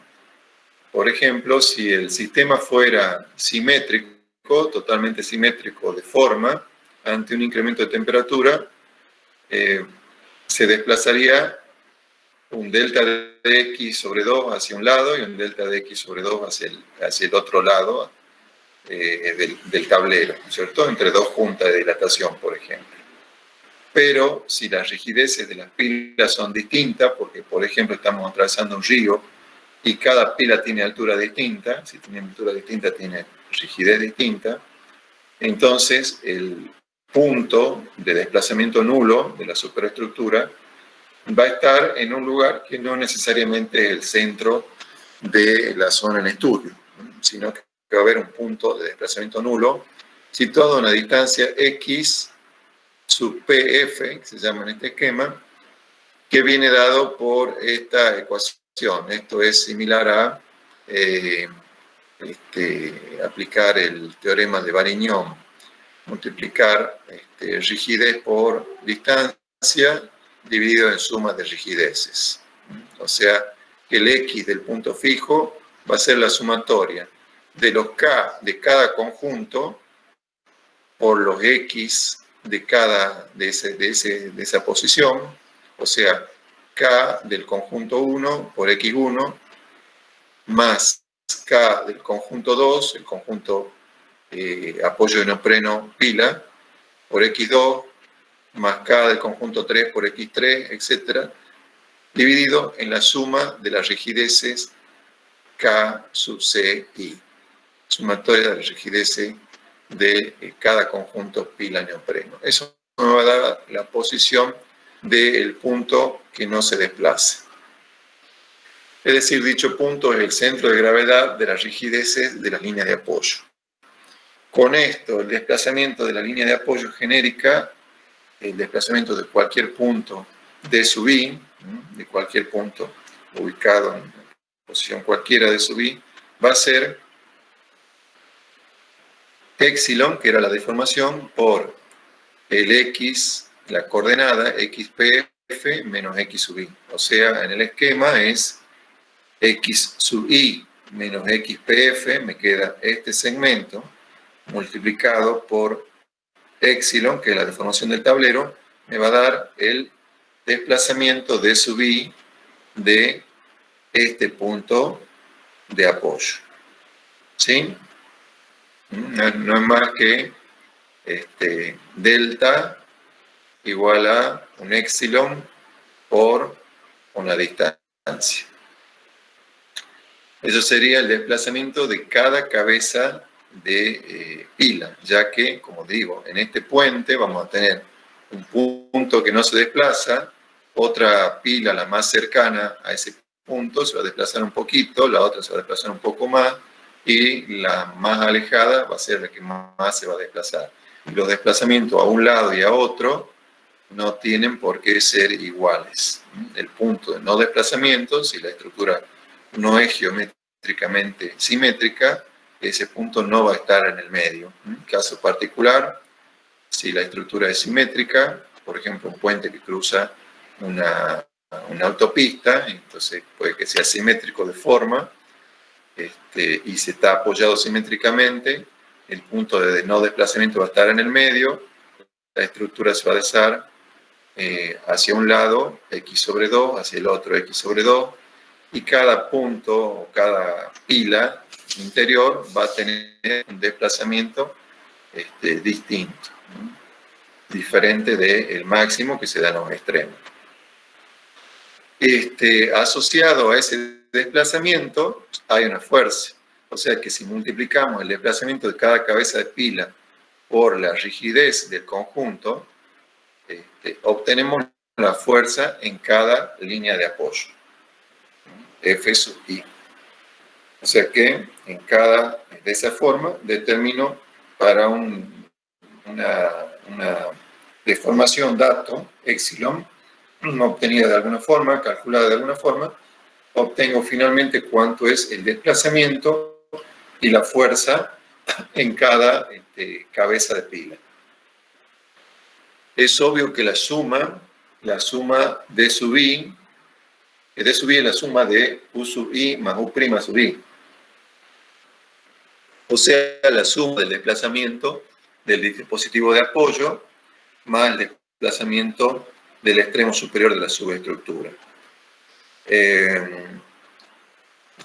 por ejemplo, si el sistema fuera simétrico, totalmente simétrico de forma, ante un incremento de temperatura, se desplazaría un delta de X sobre 2 hacia un lado y un delta de X sobre 2 hacia el otro lado del tablero, ¿cierto? Entre dos juntas de dilatación, por ejemplo. Pero si las rigideces de las pilas son distintas, porque por ejemplo estamos atravesando un río y cada pila tiene altura distinta, si tiene altura distinta tiene rigidez distinta, entonces el punto de desplazamiento nulo de la superestructura va a estar en un lugar que no necesariamente es el centro de la zona en estudio, sino que va a haber un punto de desplazamiento nulo situado a una distancia X sub PF, que se llama en este esquema, que viene dado por esta ecuación. Esto es similar a aplicar el teorema de Varignon. multiplicar rigidez por distancia dividido en suma de rigideces. O sea, que el X del punto fijo va a ser la sumatoria de los K de cada conjunto por los X de esa posición, o sea, K del conjunto 1 por X1 más K del conjunto 2, el conjunto apoyo de neopreno pila, por X2, más K del conjunto 3 por X3, etc., dividido en la suma de las rigideces K sub C I, sumatoria de las rigideces de cada conjunto pila neopreno. Eso me va a dar la posición del punto que no se desplaza. Es decir, dicho punto es el centro de gravedad de las rigideces de las líneas de apoyo. Con esto, el desplazamiento de la línea de apoyo genérica, el desplazamiento de cualquier punto D sub I, de cualquier punto ubicado en posición cualquiera de sub I, va a ser epsilon, que era la deformación, por el X, la coordenada XPF menos X sub I. O sea, en el esquema es X sub I menos XPF, me queda este segmento, multiplicado por epsilon, que es la deformación del tablero, me va a dar el desplazamiento de sub I de este punto de apoyo. ¿Sí? No es más que delta igual a un epsilon por una distancia. Eso sería el desplazamiento de cada cabeza de pila, ya que, como digo, en este puente vamos a tener un punto que no se desplaza, otra pila, la más cercana a ese punto, se va a desplazar un poquito, la otra se va a desplazar un poco más, y la más alejada va a ser la que más se va a desplazar. Y los desplazamientos a un lado y a otro no tienen por qué ser iguales. El punto de no desplazamiento, si la estructura no es geométricamente simétrica, ese punto no va a estar en el medio. Caso particular, si la estructura es simétrica, por ejemplo, un puente que cruza una autopista, entonces puede que sea simétrico de forma, y se está apoyado simétricamente, el punto de no desplazamiento va a estar en el medio, la estructura se va a desar hacia un lado, X sobre 2, hacia el otro, X sobre 2, y cada punto o cada pila interior va a tener un desplazamiento distinto, diferente del máximo que se da en los extremos. Asociado a ese desplazamiento hay una fuerza, o sea que si multiplicamos el desplazamiento de cada cabeza de pila por la rigidez del conjunto, obtenemos la fuerza en cada línea de apoyo, F sub I. O sea que de esa forma determino para una deformación dato, epsilon, obtenida de alguna forma, calculada de alguna forma, obtengo finalmente cuánto es el desplazamiento y la fuerza en cada cabeza de pila. Es obvio que la suma D sub I, D sub I es la suma de U sub I más U' sub I. O sea, la suma del desplazamiento del dispositivo de apoyo más el desplazamiento del extremo superior de la subestructura.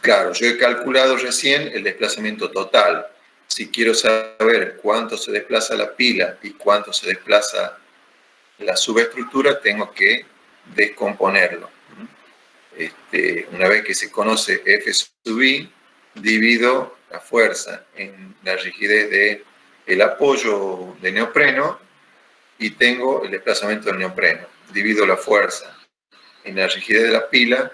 Claro, yo he calculado recién el desplazamiento total. Si quiero saber cuánto se desplaza la pila y cuánto se desplaza la subestructura, tengo que descomponerlo. Una vez que se conoce F sub I, divido la fuerza en la rigidez del apoyo de neopreno y tengo el desplazamiento del neopreno. Divido la fuerza en la rigidez de la pila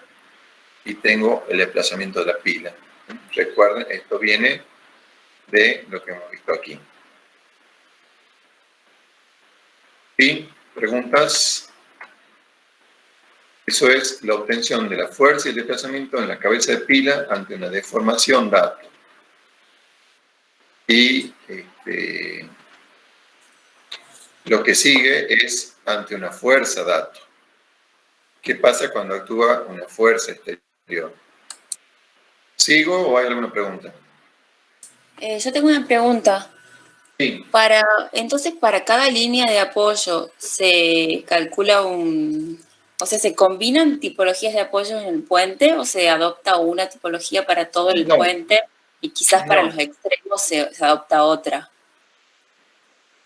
y tengo el desplazamiento de la pila. Recuerden, esto viene de lo que hemos visto aquí. ¿Sí? ¿Preguntas? Eso es la obtención de la fuerza y el desplazamiento en la cabeza de pila ante una deformación dato. Y Lo que sigue es ante una fuerza dato. ¿Qué pasa cuando actúa una fuerza exterior? ¿Sigo o hay alguna pregunta? Yo tengo una pregunta. Sí. Entonces, para cada línea de apoyo se calcula o sea, ¿se combinan tipologías de apoyo en el puente o se adopta una tipología para todo el puente y quizás para los extremos se adopta otra?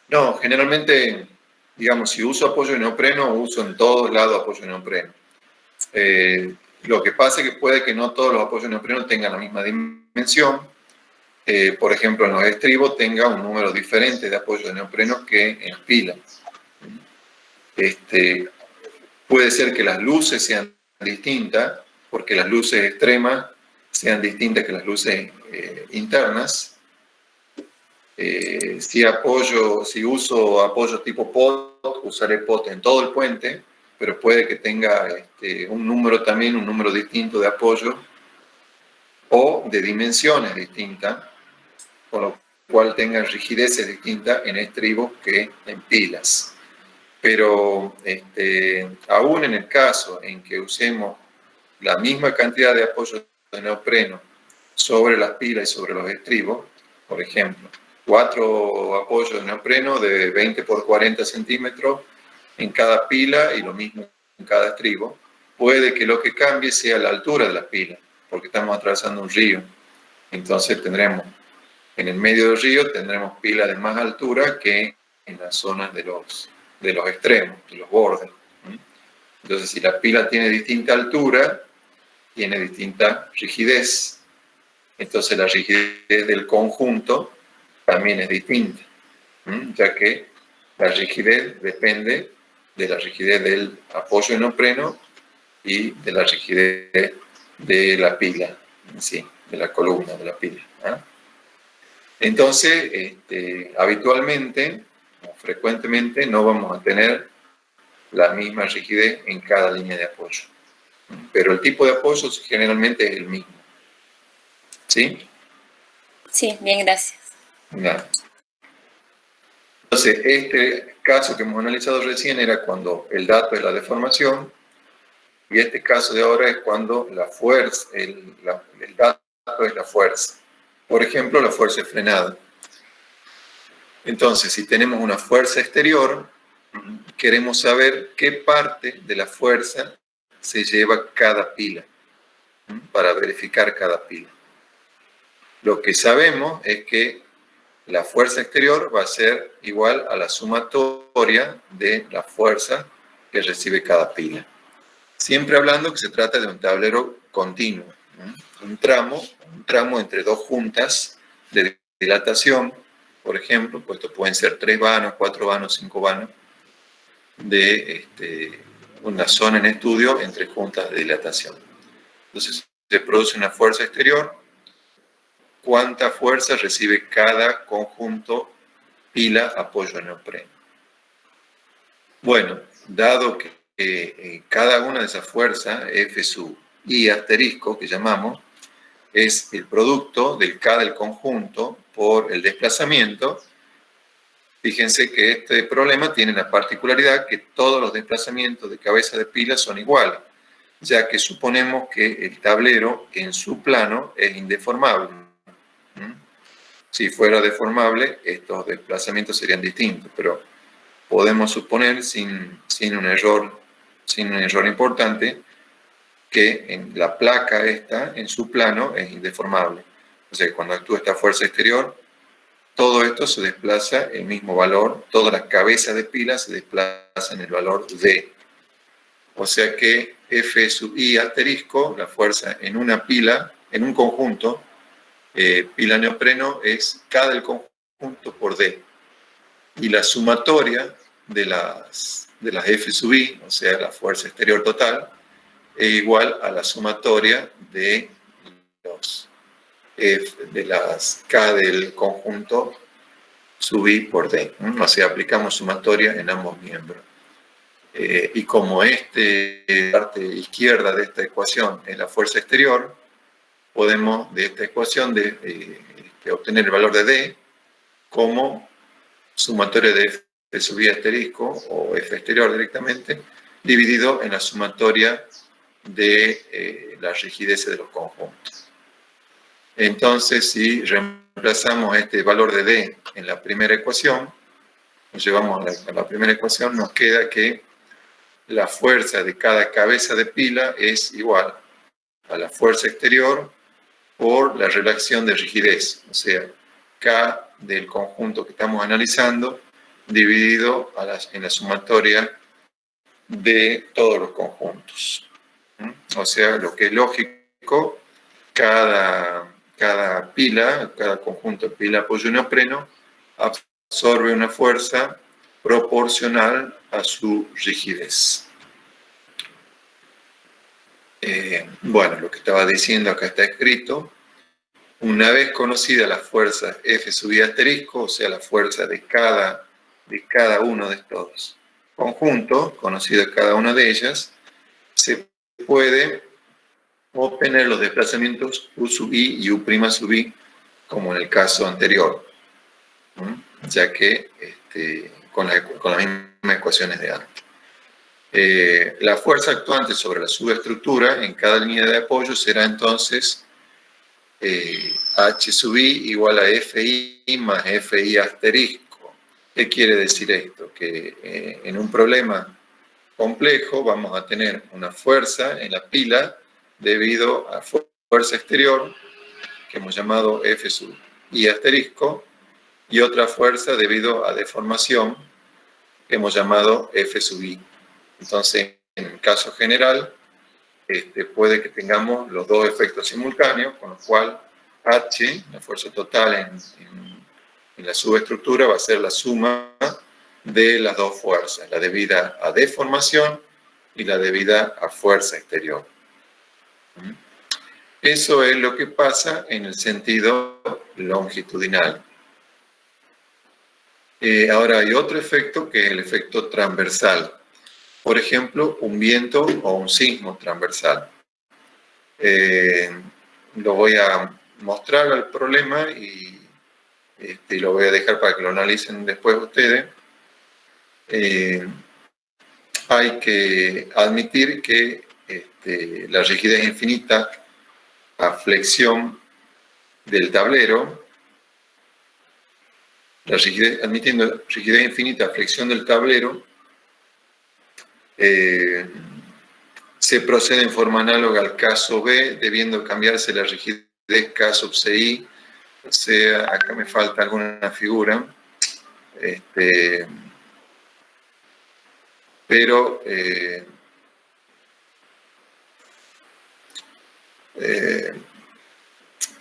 No, generalmente, digamos, si uso apoyo de neopreno, uso en todos lados apoyo de neopreno. Lo que pasa es que puede que no todos los apoyos de neopreno tengan la misma dimensión. Por ejemplo, en los estribos tenga un número diferente de apoyo de neopreno que en las pilas. Puede ser que las luces sean distintas, porque las luces extremas sean distintas que las luces internas. Si uso apoyo tipo pot, usaré pot en todo el puente, pero puede que tenga un número distinto de apoyo o de dimensiones distintas, con lo cual tengan rigideces distintas en estribos que en pilas. Pero aún en el caso en que usemos la misma cantidad de apoyo de neopreno sobre las pilas y sobre los estribos, por ejemplo, 4 apoyos de neopreno de 20 por 40 centímetros en cada pila y lo mismo en cada estribo, puede que lo que cambie sea la altura de las pilas, porque estamos atravesando un río. Entonces en el medio del río tendremos pilas de más altura que en las zonas de los extremos, de los bordes. Entonces, si la pila tiene distinta altura, tiene distinta rigidez. Entonces, la rigidez del conjunto también es distinta, ya que la rigidez depende de la rigidez del apoyo de neopreno y de la rigidez de la pila, sí, de la columna de la pila. Entonces, habitualmente, o frecuentemente, no vamos a tener la misma rigidez en cada línea de apoyo. Pero el tipo de apoyo generalmente es el mismo. ¿Sí? Sí, bien, gracias. Nada. Entonces, este caso que hemos analizado recién era cuando el dato es la deformación, y este caso de ahora es cuando la fuerza, el dato es la fuerza. Por ejemplo, la fuerza de frenada. Entonces, si tenemos una fuerza exterior, queremos saber qué parte de la fuerza se lleva cada pila, para verificar cada pila. Lo que sabemos es que la fuerza exterior va a ser igual a la sumatoria de la fuerza que recibe cada pila. Siempre hablando que se trata de un tablero continuo, un tramo entre dos juntas de dilatación, por ejemplo, pues esto pueden ser 3 vanos, 4 vanos, 5 vanos, de una zona en estudio entre juntas de dilatación. Entonces, se produce una fuerza exterior. ¿Cuánta fuerza recibe cada conjunto pila apoyo neopreno? Bueno, dado que cada una de esas fuerzas, F sub I asterisco, que llamamos, es el producto del K del conjunto por el desplazamiento, fíjense que este problema tiene la particularidad que todos los desplazamientos de cabeza de pila son iguales, ya que suponemos que el tablero en su plano es indeformable. Si fuera deformable, estos desplazamientos serían distintos, pero podemos suponer sin un error importante que en la placa esta, en su plano, es indeformable. O sea, cuando actúa esta fuerza exterior, todo esto se desplaza el mismo valor, todas las cabezas de pila se desplazan el valor D. O sea que F sub I asterisco, la fuerza en una pila, en un conjunto, pila neopreno es K del conjunto por D. Y la sumatoria de las F sub I, o sea, la fuerza exterior total, es igual a la sumatoria de las K del conjunto sub I por D. O sea, aplicamos sumatoria en ambos miembros. Y como parte izquierda de esta ecuación es la fuerza exterior, podemos de esta ecuación obtener el valor de D como sumatoria de sub I asterisco o F exterior directamente, dividido en la sumatoria de las rigideces de los conjuntos. Entonces, si reemplazamos este valor de D en la primera ecuación, nos llevamos a la primera ecuación, nos queda que la fuerza de cada cabeza de pila es igual a la fuerza exterior por la relación de rigidez, o sea, K del conjunto que estamos analizando dividido en la sumatoria de todos los conjuntos. O sea, lo que es lógico, cada pila, cada conjunto de pila apoyo neopreno absorbe una fuerza proporcional a su rigidez. Bueno, lo que estaba diciendo acá está escrito. Una vez conocida la fuerza F sub I asterisco, o sea, la fuerza de cada uno de estos conjuntos, conocida cada una de ellas, se puede obtener los desplazamientos U sub I y U' sub I, como en el caso anterior, ya que con las mismas ecuaciones de antes. La fuerza actuante sobre la subestructura en cada línea de apoyo será entonces H sub I igual a Fi más Fi asterisco. ¿Qué quiere decir esto? Que en un problema complejo vamos a tener una fuerza en la pila debido a fuerza exterior, que hemos llamado F sub I asterisco, y otra fuerza debido a deformación, que hemos llamado F sub I. Entonces, en el caso general, puede que tengamos los dos efectos simultáneos, con lo cual H, la fuerza total en la subestructura, va a ser la suma de las dos fuerzas, la debida a deformación y la debida a fuerza exterior. Eso es lo que pasa en el sentido longitudinal. Ahora hay otro efecto que es el efecto transversal. Por ejemplo, un viento o un sismo transversal. Lo voy a mostrar al problema y lo voy a dejar para que lo analicen después ustedes. Hay que admitir que la rigidez infinita a flexión del tablero, admitiendo rigidez infinita a flexión del tablero, se procede en forma análoga al caso B, debiendo cambiarse la rigidez K sub Ci. O sea, acá me falta alguna figura, pero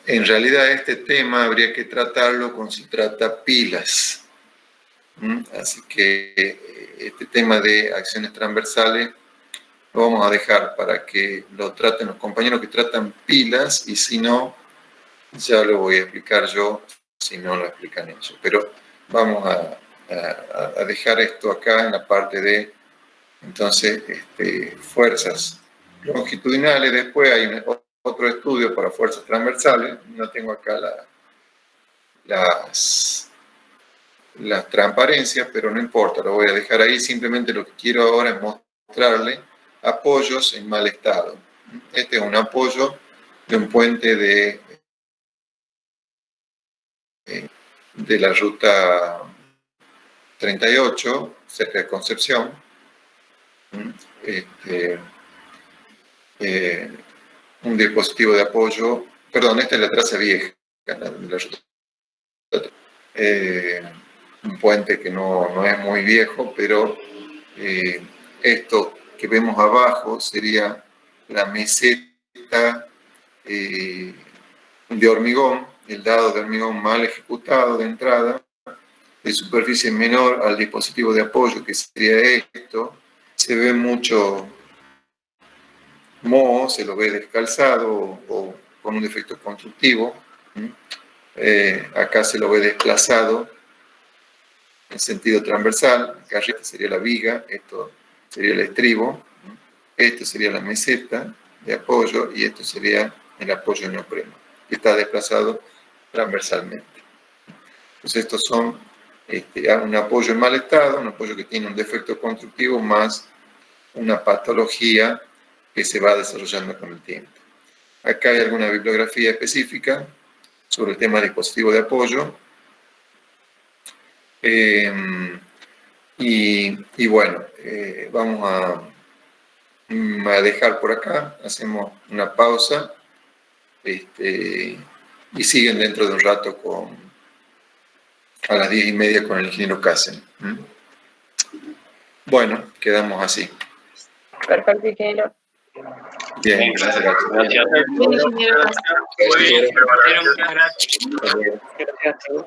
en realidad este tema habría que tratarlo con si trata pilas. Así que este tema de acciones transversales lo vamos a dejar para que lo traten los compañeros que tratan pilas, y si no, ya lo voy a explicar yo, si no lo explican ellos. Pero vamos a dejar esto acá en la parte de, entonces, fuerzas longitudinales. Después hay otro estudio para fuerzas transversales. No tengo acá las transparencias, pero no importa, lo voy a dejar ahí. Simplemente lo que quiero ahora es mostrarle apoyos en mal estado. Este es un apoyo de un puente de la ruta 38, cerca de Concepción. Un dispositivo de apoyo, perdón, esta es la traza vieja de la ruta. Un puente que no es muy viejo, pero esto que vemos abajo sería la meseta de hormigón, el dado de hormigón mal ejecutado de entrada, de superficie menor al dispositivo de apoyo, que sería esto. Se ve mucho moho, se lo ve descalzado o con un defecto constructivo. Acá se lo ve desplazado en sentido transversal. Acá arriba sería la viga, esto sería el estribo, esto sería la meseta de apoyo y esto sería el apoyo neopreno, que está desplazado transversalmente. Entonces estos son un apoyo en mal estado, un apoyo que tiene un defecto constructivo más una patología que se va desarrollando con el tiempo. Acá hay alguna bibliografía específica sobre el tema del dispositivo de apoyo. Y bueno, vamos a dejar por acá, hacemos una pausa y siguen dentro de un rato a las 10:30 con el ingeniero Kassen. Bueno, quedamos así. Perfecto, ingeniero. Bien, gracias. Gracias. Bien, ingeniero. Muy bien, Gracias. Gracias.